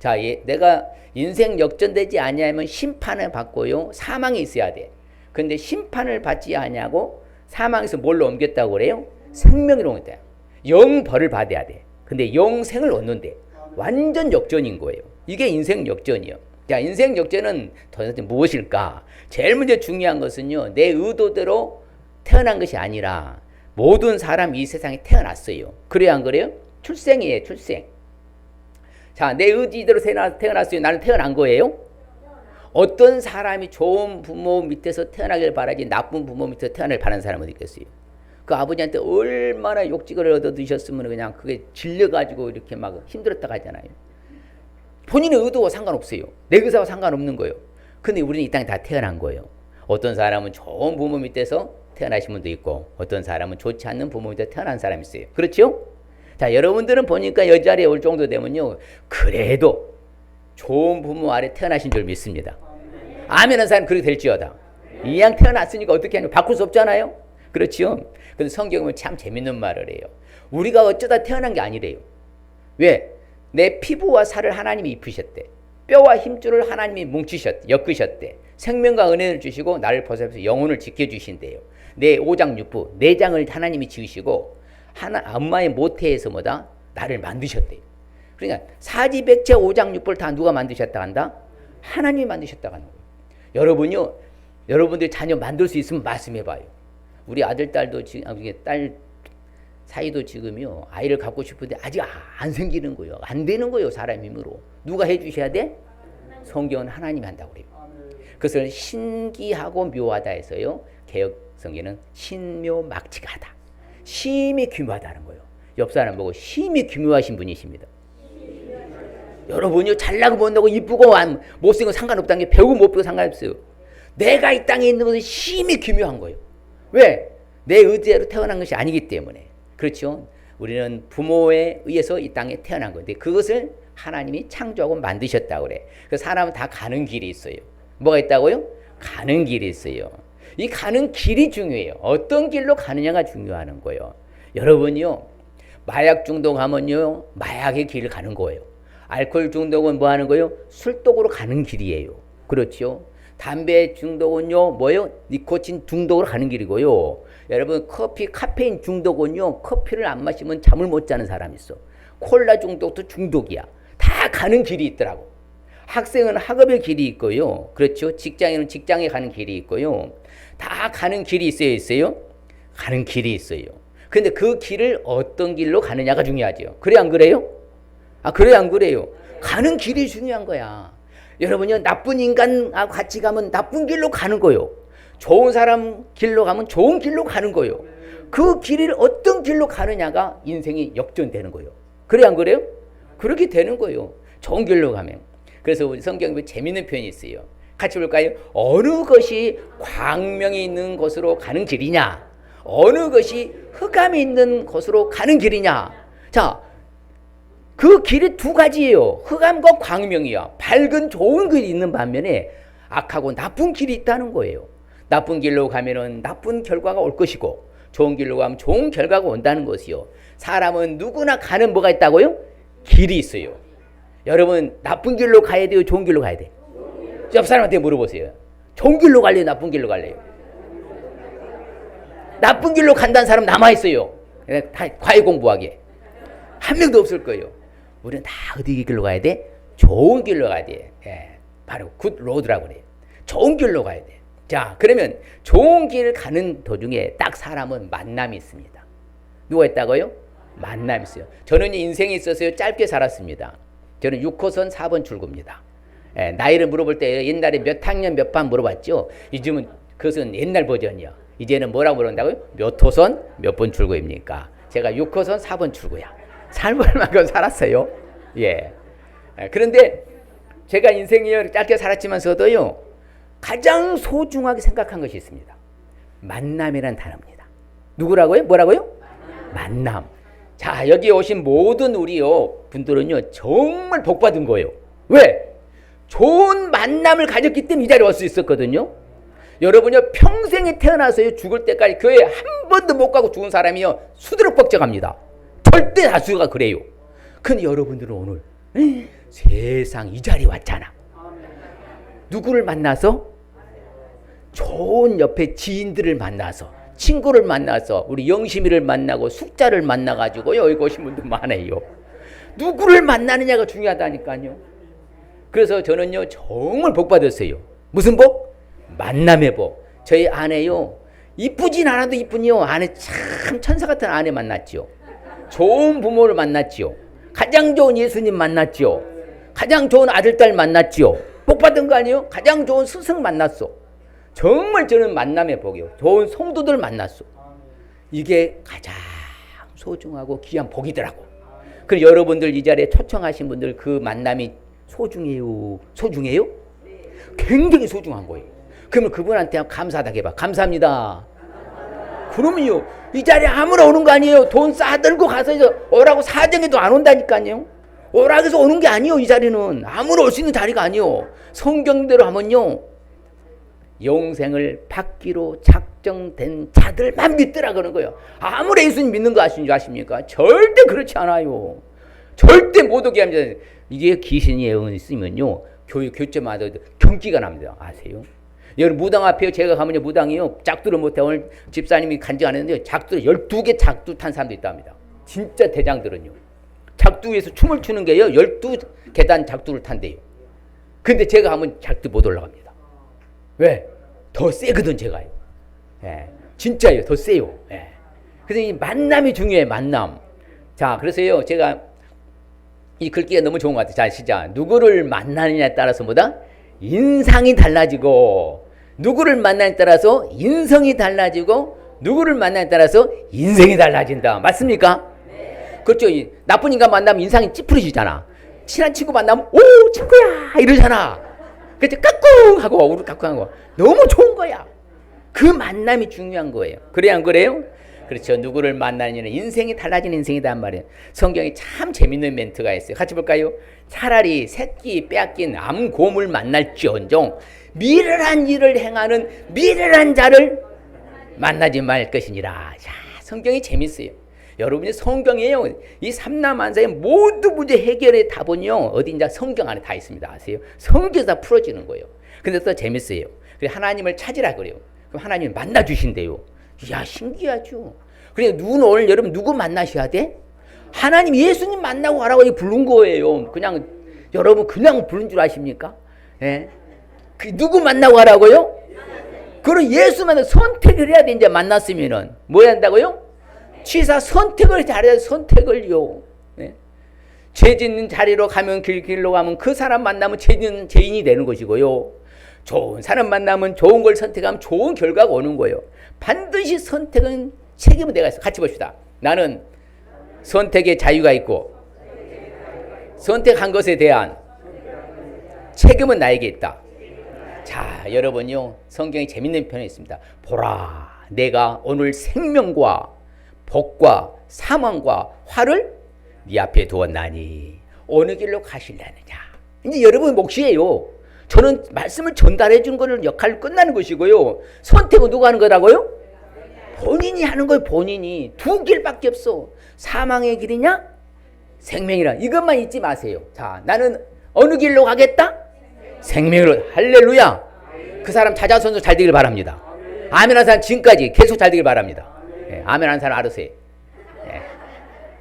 자, 내가 인생 역전되지 아니하면 심판을 받고요. 사망이 있어야 돼. 근데 심판을 받지 아니하고 사망에서 뭘로 옮겼다고 그래요? 생명으로 옮겼다. 영벌을 받아야 돼. 근데 영생을 얻는데 완전 역전인 거예요. 이게 인생 역전이요. 자, 인생 역전은 도대체 무엇일까? 제일 먼저 중요한 것은요, 내 의도대로 태어난 것이 아니라 모든 사람이 이 세상에 태어났어요. 그래야 안 그래요? 출생이에요, 출생. 자, 내 의지대로 태어났어요. 나는 태어난 거예요. 어떤 사람이 좋은 부모 밑에서 태어나길 바라지 나쁜 부모 밑에서 태어나길 바라는 사람은 있겠어요? 그 아버지한테 얼마나 욕직을 얻어드셨으면 그냥 그게 질려가지고 이렇게 막 힘들었다고 하잖아요. 본인의 의도와 상관없어요. 내 의사와 상관없는 거예요. 근데 우리는 이 땅에 다 태어난 거예요. 어떤 사람은 좋은 부모 밑에서 태어나신 분도 있고 어떤 사람은 좋지 않는 부모 밑에서 태어난 사람이 있어요. 그렇죠? 자, 여러분들은 보니까 이 자리에 올 정도 되면요, 그래도 좋은 부모 아래 태어나신 줄 믿습니다. 아멘 한 사람 그렇게 될지어다. 이왕 태어났으니까 어떻게 하냐, 바꿀 수 없잖아요. 그렇죠? 근데 성경은 참 재밌는 말을 해요. 우리가 어쩌다 태어난 게 아니래요. 왜? 내 피부와 살을 하나님이 입히셨대. 뼈와 힘줄을 하나님이 뭉치셨대. 엮으셨대. 생명과 은혜를 주시고 나를 보살펴서 영혼을 지켜주신대요. 내 오장육부, 내장을 하나님이 지으시고 엄마의 모태에서 나를 만드셨대요. 그러니까 사지백체 오장육부를 다 누가 만드셨다 한다? 하나님이 만드셨다고 하는 거예요. 여러분요, 여러분들 자녀 만들 수 있으면 말씀해봐요. 우리 아들, 딸도 지금, 딸 사이도 지금요, 아이를 갖고 싶은데 아직 안 생기는 거예요. 안 되는 거예요, 사람 힘으로. 누가 해주셔야 돼? 성경은 하나님이 한다고 그래요. 그것을 신기하고 묘하다 해서요, 개혁성경은 신묘막측하다. 심히 규모하다는 거예요. 옆 사람 보고 심히 규모하신 분이십니다. 여러분요, 잘나고 못나고 이쁘고 못생기고 상관없다는 게 배우고 못 배우고 상관없어요. 내가 이 땅에 있는 것은 심히 규모한 거예요. 왜? 내 의지로 태어난 것이 아니기 때문에. 그렇죠? 우리는 부모에 의해서 이 땅에 태어난 건데 그것을 하나님이 창조하고 만드셨다고 그래. 그 사람은 다 가는 길이 있어요. 뭐가 있다고요? 가는 길이 있어요. 이 가는 길이 중요해요. 어떤 길로 가느냐가 중요한 거예요. 여러분요, 마약 중독하면요, 마약의 길을 가는 거예요. 알코올 중독은 뭐 하는 거예요? 술독으로 가는 길이에요. 그렇죠? 담배 중독은요, 뭐예요? 니코틴 중독으로 가는 길이고요. 여러분, 카페인 중독은요, 커피를 안 마시면 잠을 못 자는 사람이 있어. 콜라 중독도 중독이야. 다 가는 길이 있더라고. 학생은 학업의 길이 있고요. 그렇죠? 직장인은 직장에 가는 길이 있고요. 다 가는 길이 있어요? 가는 길이 있어요. 근데 그 길을 어떤 길로 가느냐가 중요하죠. 그래, 안 그래요? 그래, 안 그래요? 가는 길이 중요한 거야. 여러분요, 나쁜 인간하고 같이 가면 나쁜 길로 가는 거요. 좋은 사람 길로 가면 좋은 길로 가는 거요. 그 길을 어떤 길로 가느냐가 인생이 역전되는 거요. 그래, 안 그래요? 그렇게 되는 거요. 좋은 길로 가면. 그래서 우리 성경에 재밌는 표현이 있어요. 같이 볼까요? 어느 것이 광명이 있는 곳으로 가는 길이냐? 어느 것이 흑암이 있는 곳으로 가는 길이냐? 자, 그 길이 두 가지예요. 흑암과 광명이야. 밝은 좋은 길이 있는 반면에 악하고 나쁜 길이 있다는 거예요. 나쁜 길로 가면은 나쁜 결과가 올 것이고 좋은 길로 가면 좋은 결과가 온다는 것이요. 사람은 누구나 가는 뭐가 있다고요? 길이 있어요. 여러분, 나쁜 길로 가야 돼요? 좋은 길로 가야 돼? 옆 사람한테 물어보세요. 좋은 길로 갈래요? 나쁜 길로 갈래요? 나쁜 길로 간다는 사람 남아있어요. 다 과외 공부하게. 한 명도 없을 거예요. 우리는 다 어디 길로 가야 돼? 좋은 길로 가야 돼. 예, 바로 굿 로드라고 그래요. 좋은 길로 가야 돼. 자, 그러면 좋은 길 가는 도중에 딱 사람은 만남이 있습니다. 누가 있다고요? 만남이 있어요. 저는 인생에 있어서 짧게 살았습니다. 저는 6호선 4번 출구입니다. 예, 나이를 물어볼 때 옛날에 몇 학년 몇 반 물어봤죠. 요즘은 그것은 옛날 버전이요. 이제는 뭐라고 물어본다고요? 몇 호선 몇 번 출구입니까? 제가 6호선 4번 출구야. 삶을 만큼 살았어요. 예. 그런데 제가 인생이 짧게 살았지만서도요, 가장 소중하게 생각한 것이 있습니다. 만남이라는 단어입니다. 누구라고요? 뭐라고요? 만남. 자, 여기 오신 모든 우리요 분들은요 정말 복 받은 거예요. 왜? 좋은 만남을 가졌기 때문에 이 자리에 올 수 있었거든요. 여러분요 평생에 태어나서요 죽을 때까지 교회 한 번도 못 가고 죽은 사람이요 수두룩 벅적합니다. 절대 다수가 그래요. 근데 여러분들은 오늘 세상 이 자리에 왔잖아. 누구를 만나서? 좋은 옆에 지인들을 만나서, 친구를 만나서, 우리 영심이를 만나고 숙자를 만나가지고 여기 오신 분들 많아요. 누구를 만나느냐가 중요하다니까요. 그래서 저는요 정말 복 받았어요. 무슨 복? 만남의 복. 저희 아내요 이쁘진 않아도 이쁜요 아내 참 천사 같은 아내 만났지요. 좋은 부모를 만났지요. 가장 좋은 예수님 만났지요. 가장 좋은 아들딸 만났지요. 복 받은 거 아니에요? 가장 좋은 스승 만났어. 정말 저는 만남의 복이요. 좋은 성도들 만났어. 이게 가장 소중하고 귀한 복이더라고. 그래서 여러분들 이 자리에 초청하신 분들 그 만남이 소중해요? 소중해요? 굉장히 소중한 거예요. 그러면 그분한테 감사하다고 해봐. 감사합니다. 그러면요 이 자리에 아무나 오는 거 아니에요. 돈 싸들고 가서 오라고 사정해도 안 온다니까요. 오라고 해서 오는 게 아니에요. 이 자리는 아무나 올 수 있는 자리가 아니에요. 성경대로 하면요 영생을 받기로 작정된 자들만 믿더라 그러는 거예요. 아무리 예수님 믿는 거 아십니까? 절대 그렇지 않아요. 절대 못 오게 합니다. 이게 귀신이 있으면요 교회 교체마다 경기가 납니다. 아세요? 여기 무당 앞에 제가 가면요 무당이요 작두를 못해. 오늘 집사님이 간증하는데 작두 12개 작두 탄 사람도 있답니다. 진짜 대장들은요 작두 위에서 춤을 추는 게요 12계단 작두를 탄대요. 근데 제가 가면 작두 못 올라갑니다. 왜? 더 세거든 제가요. 예, 진짜요 더 세요. 예. 그래서 이 만남이 중요해. 만남. 자 그래서요 제가 이 글귀가 너무 좋은 것 같아요. 자 시작. 누구를 만나느냐에 따라서 뭐다? 인상이 달라지고, 누구를 만나냐에 따라서 인성이 달라지고, 누구를 만나냐에 따라서 인생이 달라진다. 맞습니까? 네. 그렇죠. 이 나쁜 인간 만나면 인상이 찌푸려지잖아. 친한 친구 만나면 오 친구야 이러잖아. 그때 까꿍 하고 우리 까꿍 하고 너무 좋은 거야. 그 만남이 중요한 거예요. 그래 안 그래요? 그렇죠. 누구를 만나느냐는 인생이 달라지는 인생이다 말이에요. 성경에 참 재밌는 멘트가 있어요. 같이 볼까요? 차라리 새끼 빼앗긴 암곰을 만날지언정 미련한 일을 행하는 미련한 자를 만나지 말 것이니라. 자, 성경이 재밌어요. 여러분이 성경이에요. 이 삼라만사의 모든 문제 해결의 답은요 어딘지 성경 안에 다 있습니다. 아세요? 성경에서 다 풀어지는 거예요. 근데 또 재밌어요. 하나님을 찾으라 그래요. 그럼 하나님이 만나 주신대요. 야 신기하죠. 그래 오늘 여러분 누구 만나셔야 돼? 하나님 예수님 만나고 가라고 부른 거예요. 그냥 여러분 그냥 부른 줄 아십니까? 예? 그 누구 만나고 가라고요? 그럼 예수 만나 선택을 해야 돼. 이제 만났으면은 뭐 해야 한다고요? 취사 선택을 잘해야 선택을요. 예? 죄 짓는 자리로 가면 길로 가면 그 사람 만나면 죄인이 되는 것이고요. 좋은 사람 만나면 좋은 걸 선택하면 좋은 결과가 오는 거예요. 반드시 선택은 책임은 내가 있어. 같이 봅시다. 나는 선택의 자유가 있고 선택한 것에 대한 책임은 나에게 있다. 자, 여러분요. 성경에 재밌는 편이 있습니다. 보라, 내가 오늘 생명과 복과 사망과 화를 네 앞에 두었나니 어느 길로 가실려느냐. 이제 여러분 몫이에요. 저는 말씀을 전달해 준 거를 역할을 끝나는 것이고요. 선택은 누가 하는 거라고요? 본인이 하는 거예요. 본인이. 두 길밖에 없어. 사망의 길이냐 생명이라. 이것만 잊지 마세요. 자, 나는 어느 길로 가겠다? 생명으로. 할렐루야. 그 사람 자자손손 잘 되길 바랍니다. 아멘 한 사람 지금까지 계속 잘 되길 바랍니다. 예, 아멘 한 사람 알으세요. 예,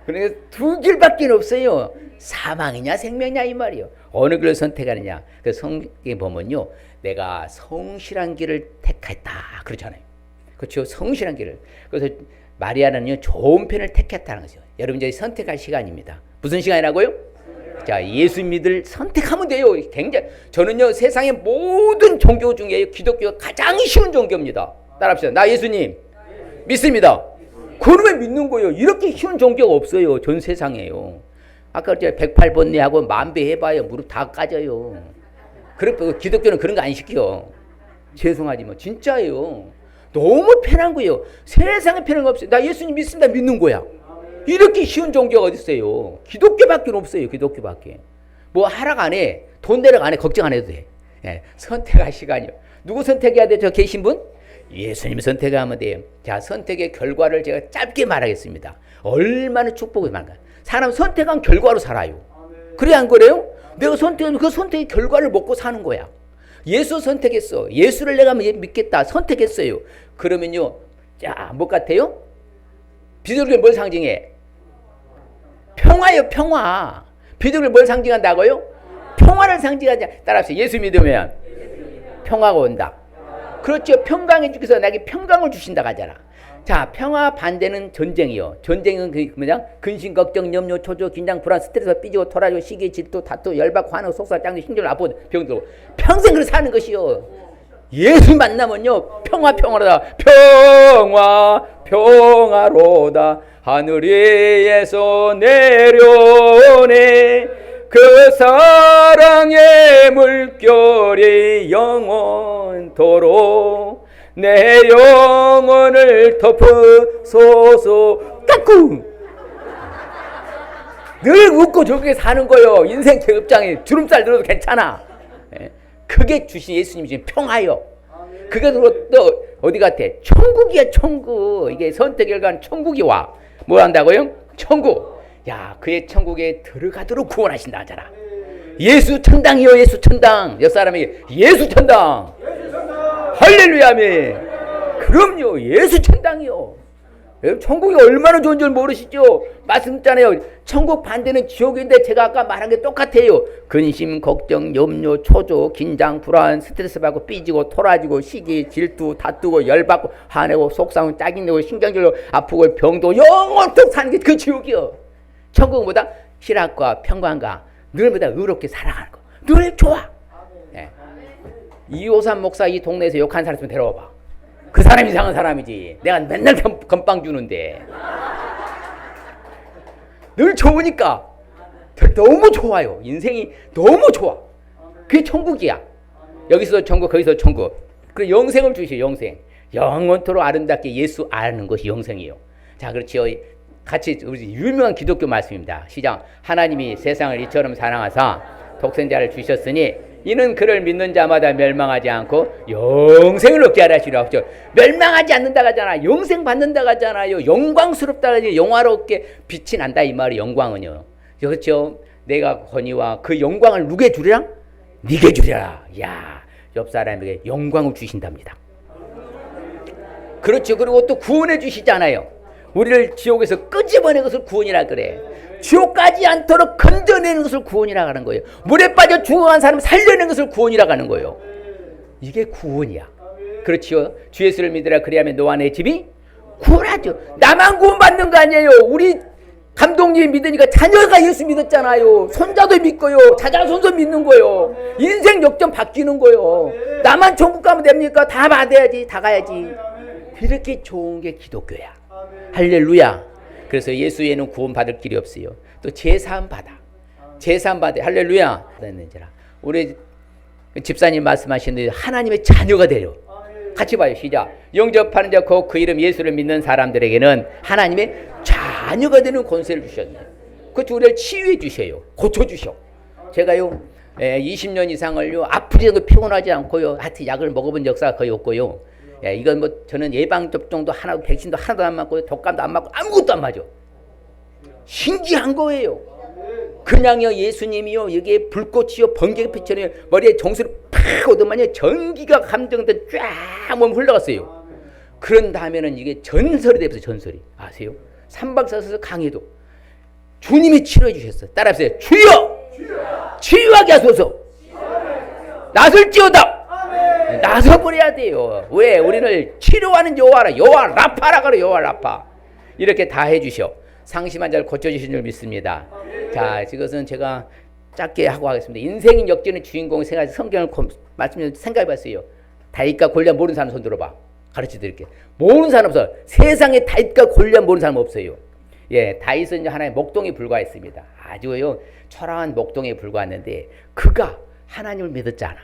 그러니까 두 길밖에 없어요. 사망이냐 생명이냐 이 말이요. 어느 길을 선택하느냐. 그 성경에 보면요, 내가 성실한 길을 택했다 그렇잖아요. 그렇죠. 성실한 길을. 그래서 마리아는요 좋은 편을 택했다는 거죠. 여러분 이제 선택할 시간입니다. 무슨 시간이라고요? 자, 예수 믿을 선택하면 돼요. 굉장히 저는요 세상의 모든 종교 중에 기독교가 가장 쉬운 종교입니다. 따라합시다. 나 예수님 믿습니다. 그러면 믿는 거예요. 이렇게 쉬운 종교가 없어요. 전 세상에요. 아까 제가 108번뇌 하고 만배 해봐요. 무릎 다 까져요. 그래 기독교는 그런 거 안 시켜. 죄송하지만 진짜예요. 너무 편한 거예요. 세상에 편한 거 없어요. 나 예수님 믿습니다. 믿는 거야. 이렇게 쉬운 종교가 어디 있어요? 기독교밖에 없어요. 기독교밖에. 뭐 하락 안 해. 돈 내락 안 해. 걱정 안 해도 돼. 예, 선택할 시간이요. 누구 선택해야 돼? 저 계신 분? 예수님 선택하면 돼요. 자, 선택의 결과를 제가 짧게 말하겠습니다. 얼마나 축복이 많은가. 사람 선택한 결과로 살아요. 그래 안 그래요? 내가 선택한 그 선택의 결과를 먹고 사는 거야. 예수 선택했어. 예수를 내가 믿겠다. 선택했어요. 그러면요, 자, 뭐 같아요? 비둘기를 뭘 상징해? 평화요, 평화. 비둘기를 뭘 상징한다고요? 평화를 상징하자. 따라합시다. 예수 믿으면 평화가 온다. 그렇죠. 평강해 주께서 나에게 평강을 주신다고 하잖아. 자, 평화 반대는 전쟁이요. 전쟁은 그 뭐냐? 근심, 걱정, 염려, 초조, 긴장, 불안, 스트레스, 삐지고, 토라지고, 시기, 질투, 다투, 열받, 화나, 속살, 짱, 신경, 아프, 병들, 평생 그렇게 사는 것이요. 예수 만나면요, 평화로다. 평화, 평화로다. 하늘 위에서 내려오네. 그 사랑의 물결이 영원토록 내 영혼을 덮으소서. 까꿍. 늘 웃고 즐겁게 사는 거요. 인생 계급장에 주름살 들어도 괜찮아. 그게 주신 예수님이 주신 평화요. 그게 또 어디 같아? 천국이야, 천국. 이게 선택 결과는 천국이 와. 뭐 한다고요? 천국. 야, 그의 천국에 들어가도록 구원하신다 하잖아. 예수 천당이요, 예수 천당. 옆 사람에게 예수 천당. 할렐루야, 아멘. 그럼요, 예수 천당이요. 천국이 얼마나 좋은 줄 모르시죠? 말씀했잖아요. 천국 반대는 지옥인데 제가 아까 말한 게 똑같아요. 근심, 걱정, 염려, 초조, 긴장, 불안, 스트레스 받고 삐지고 토라지고 시기, 질투, 다투고 열받고 화내고 속상하고 짜증내고 신경질로 아프고 병도 영원토록 사는 게 그 지옥이요. 천국보다 희락과 평강과 늘보다 의롭게 살아가는 거. 늘 좋아. 네. 이호삼 목사 이 동네에서 욕한 사람 있으면 데려와봐. 그 사람 이상한 사람이지. 내가 맨날 건빵 주는데. 늘 좋으니까. 너무 좋아요. 인생이 너무 좋아. 그게 천국이야. 여기서 천국, 거기서 천국. 그 영생을 주시오, 영생. 영원토록 아름답게 예수 아는 것이 영생이에요. 자, 그렇지요. 같이 우리 유명한 기독교 말씀입니다. 시작. 하나님이 세상을 이처럼 사랑하사 독생자를 주셨으니 이는 그를 믿는 자마다 멸망하지 않고 영생을 얻게 하라 하시라. 멸망하지 않는다고 하잖아. 영생 받는다고 하잖아요. 영광스럽다고 하잖아요. 영화롭게 빛이 난다 이 말이 영광은요. 그렇죠. 내가 권위와 그 영광을 누구에 주리라? 네게 주리라. 야, 옆 사람에게 영광을 주신답니다. 그렇죠. 그리고 또 구원해 주시잖아요. 우리를 지옥에서 끄집어내는 것을 구원이라 그래. 지옥 가지 않도록 건져내는 것을 구원이라고 하는 거예요. 물에 빠져 죽어간 사람 살려내는 것을 구원이라고 하는 거예요. 이게 구원이야. 그렇지요. 주 예수를 믿으라 그리하면 너와 내 집이 구원하죠. 나만 구원받는 거 아니에요. 우리 감독님이 믿으니까 자녀가 예수 믿었잖아요. 손자도 믿고요. 자자손손 믿는 거예요. 인생 역전 바뀌는 거예요. 나만 천국 가면 됩니까? 다 받아야지. 다 가야지. 이렇게 좋은 게 기독교야. 할렐루야. 그래서 예수 외에는 구원 받을 길이 없어요. 또 제사함 받아. 제사함 받아. 할렐루야. 우리 집사님 말씀하시는데 하나님의 자녀가 되려. 같이 봐요. 시작. 영접하는 자 곧 그 이름 예수를 믿는 사람들에게는 하나님의 자녀가 되는 권세를 주셨네. 그것도 우리를 치유해 주셔요. 고쳐 주셔. 제가요 20년 이상을요 아프지도 피곤하지 않고요 하여튼 약을 먹어본 역사가 거의 없고요. 이건 뭐 저는 예방접종도 하나도 백신도 하나도 안 맞고 독감도 안 맞고 아무것도 안 맞아. 신기한 거예요. 그냥요 예수님이요 여기에 불꽃이요 번개가 피쳐요 머리에 정수를 팍 얻으면요 전기가 감정돼 쫙 몸 흘러갔어요. 그런 다음에는 이게 전설이 돼서 전설이 아세요? 3박 4일 강해도 주님이 치료해 주셨어. 따라하세요. 주여! 치유하게 하소서. 나설지어다. 나서버려야 돼요. 왜? 우리를 치료하는 여호와라. 여호와 라파라 그래. 여호와 라파. 이렇게 다 해주셔. 상심한 자를 고쳐주신 줄 믿습니다. 자, 이것은 제가 짧게 하고 하겠습니다. 인생 역전의 주인공 세 가지 성경을 말씀 생각해봤어요. 다윗과 골리앗 모르는 사람 손 들어봐. 가르쳐 드릴게요. 모르는 사람 없어. 세상에 다윗과 골리앗 모르는 사람 없어요. 예, 다윗은 하나의 목동에 불과했습니다. 아주요 초라한 목동에 불과했는데 그가 하나님을 믿었잖아.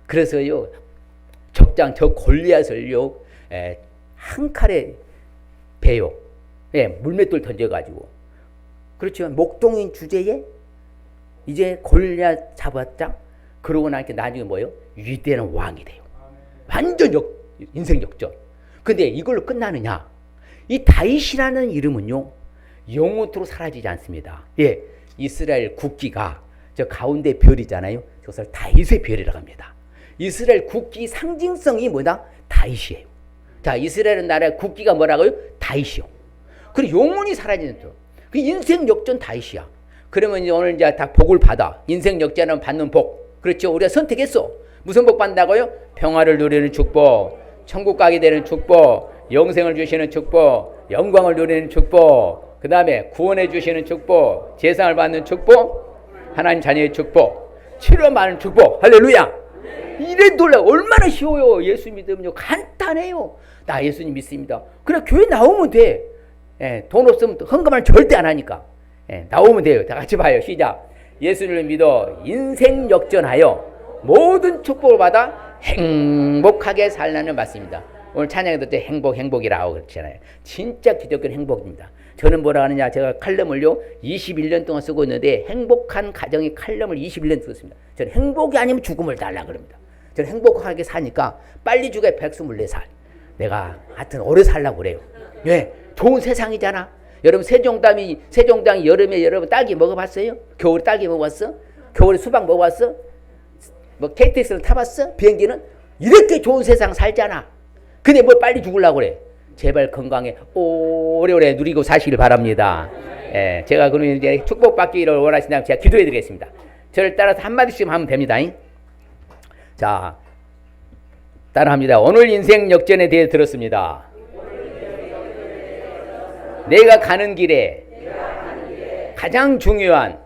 그래서요 적장 저 골리앗을요 한 칼에 베요. 예, 물맷돌 던져가지고. 그렇죠. 목동인 주제에 이제 골리앗 잡았자. 그러고 나니까 나중에 뭐예요? 위대한 왕이 돼요. 완전 인생 역전. 근데 이걸로 끝나느냐? 이 다윗이라는 이름은요 영원토록 사라지지 않습니다. 예, 이스라엘 국기가 저 가운데 별이잖아요. 그것을 다윗의 별이라고 합니다. 이스라엘 국기 상징성이 뭐다? 다윗이에요. 자, 이스라엘 나라의 국기가 뭐라고요? 다윗이요. 그리고 영원히 사라지는 그 인생 역전 다윗이야. 그러면 이제 오늘 이제 다 복을 받아. 인생 역전하면 받는 복. 그렇죠. 우리가 선택했어. 무슨 복 받는다고요? 평화를 누리는 축복, 천국 가게 되는 축복, 영생을 주시는 축복, 영광을 누리는 축복, 그 다음에 구원해 주시는 축복, 제상을 받는 축복, 하나님 자녀의 축복, 치료 많은 축복. 할렐루야. 이래 놀라. 얼마나 쉬워요. 예수 믿으면요 간단해요. 나 예수님 믿습니다. 그래 교회 나오면 돼. 예, 돈 없으면 헌금을 절대 안 하니까. 예, 나오면 돼요. 다 같이 봐요. 시작. 예수를 믿어 인생 역전하여 모든 축복을 받아 행복하게 살라는 말씀입니다. 오늘 찬양에 듣때 행복이라고 그랬잖아요. 진짜 기독교는 행복입니다. 저는 뭐라 하느냐, 제가 칼럼을요 21년 동안 쓰고 있는데 행복한 가정의 칼럼을 21년 쓰었습니다. 저는 행복이 아니면 죽음을 달라 그럽니다. 저는 행복하게 사니까 빨리 죽어야 124살. 내가 하여튼 오래 살라고 그래요. 왜? 좋은 세상이잖아. 여러분 세종당이 여름에 여러분 딸기 먹어봤어요? 겨울에 딸기 먹어봤어? 겨울에 수박 먹어봤어? 뭐 KTX를 타봤어? 비행기는? 이렇게 좋은 세상 살잖아. 근데 뭐 빨리 죽으려고 그래. 제발 건강에 오래오래 누리고 사시길 바랍니다. 예, 제가 그러면 이제 축복받기를 원하신다면 제가 기도해 드리겠습니다. 저를 따라서 한마디씩 하면 됩니다. 자, 따라합니다. 오늘 인생 역전에 대해 들었습니다. 내가 가는 길에 가장 중요한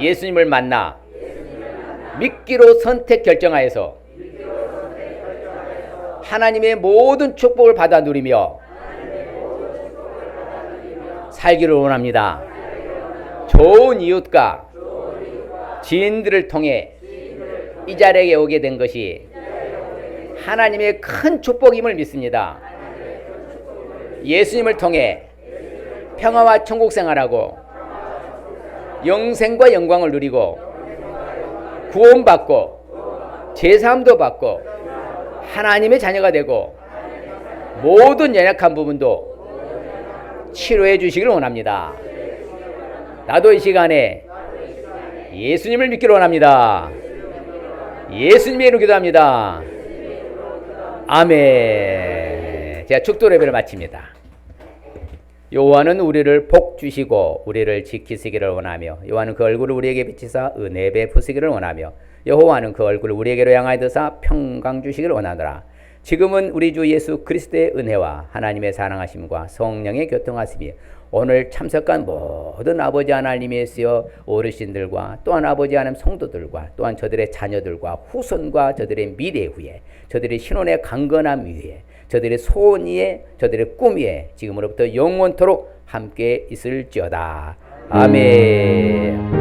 예수님을 만나 믿기로 선택 결정하여서 하나님의 모든 축복을 받아 누리며 살기를 원합니다. 좋은 이웃과 지인들을 통해 이 자리에 오게 된 것이 하나님의 큰 축복임을 믿습니다. 예수님을 통해 평화와 천국 생활하고 영생과 영광을 누리고 구원받고 제사함도 받고 하나님의 자녀가 되고 모든 연약한 부분도 치료해 주시기를 원합니다. 나도 이 시간에 예수님을 믿기를 원합니다. 예수님의 이름으로 기도합니다. 아멘. 제가 축도 예배를 마칩니다. 여호와는 우리를 복 주시고 우리를 지키시기를 원하며 여호와는 그 얼굴을 우리에게 비치사 은혜 베푸시기를 원하며 여호와는 그 얼굴을 우리에게로 향하여 드사 평강 주시기를 원하노라. 지금은 우리 주 예수 그리스도의 은혜와 하나님의 사랑하심과 성령의 교통하심이 오늘 참석한 모든 아버지 하나님의 쓰여 어르신들과 또한 아버지 하나님 성도들과 또한 저들의 자녀들과 후손과 저들의 미래 후에 저들의 신혼의 강건함 위에 저들의 소원 위에 저들의 꿈 위에 지금으로부터 영원토록 함께 있을지어다. 아멘.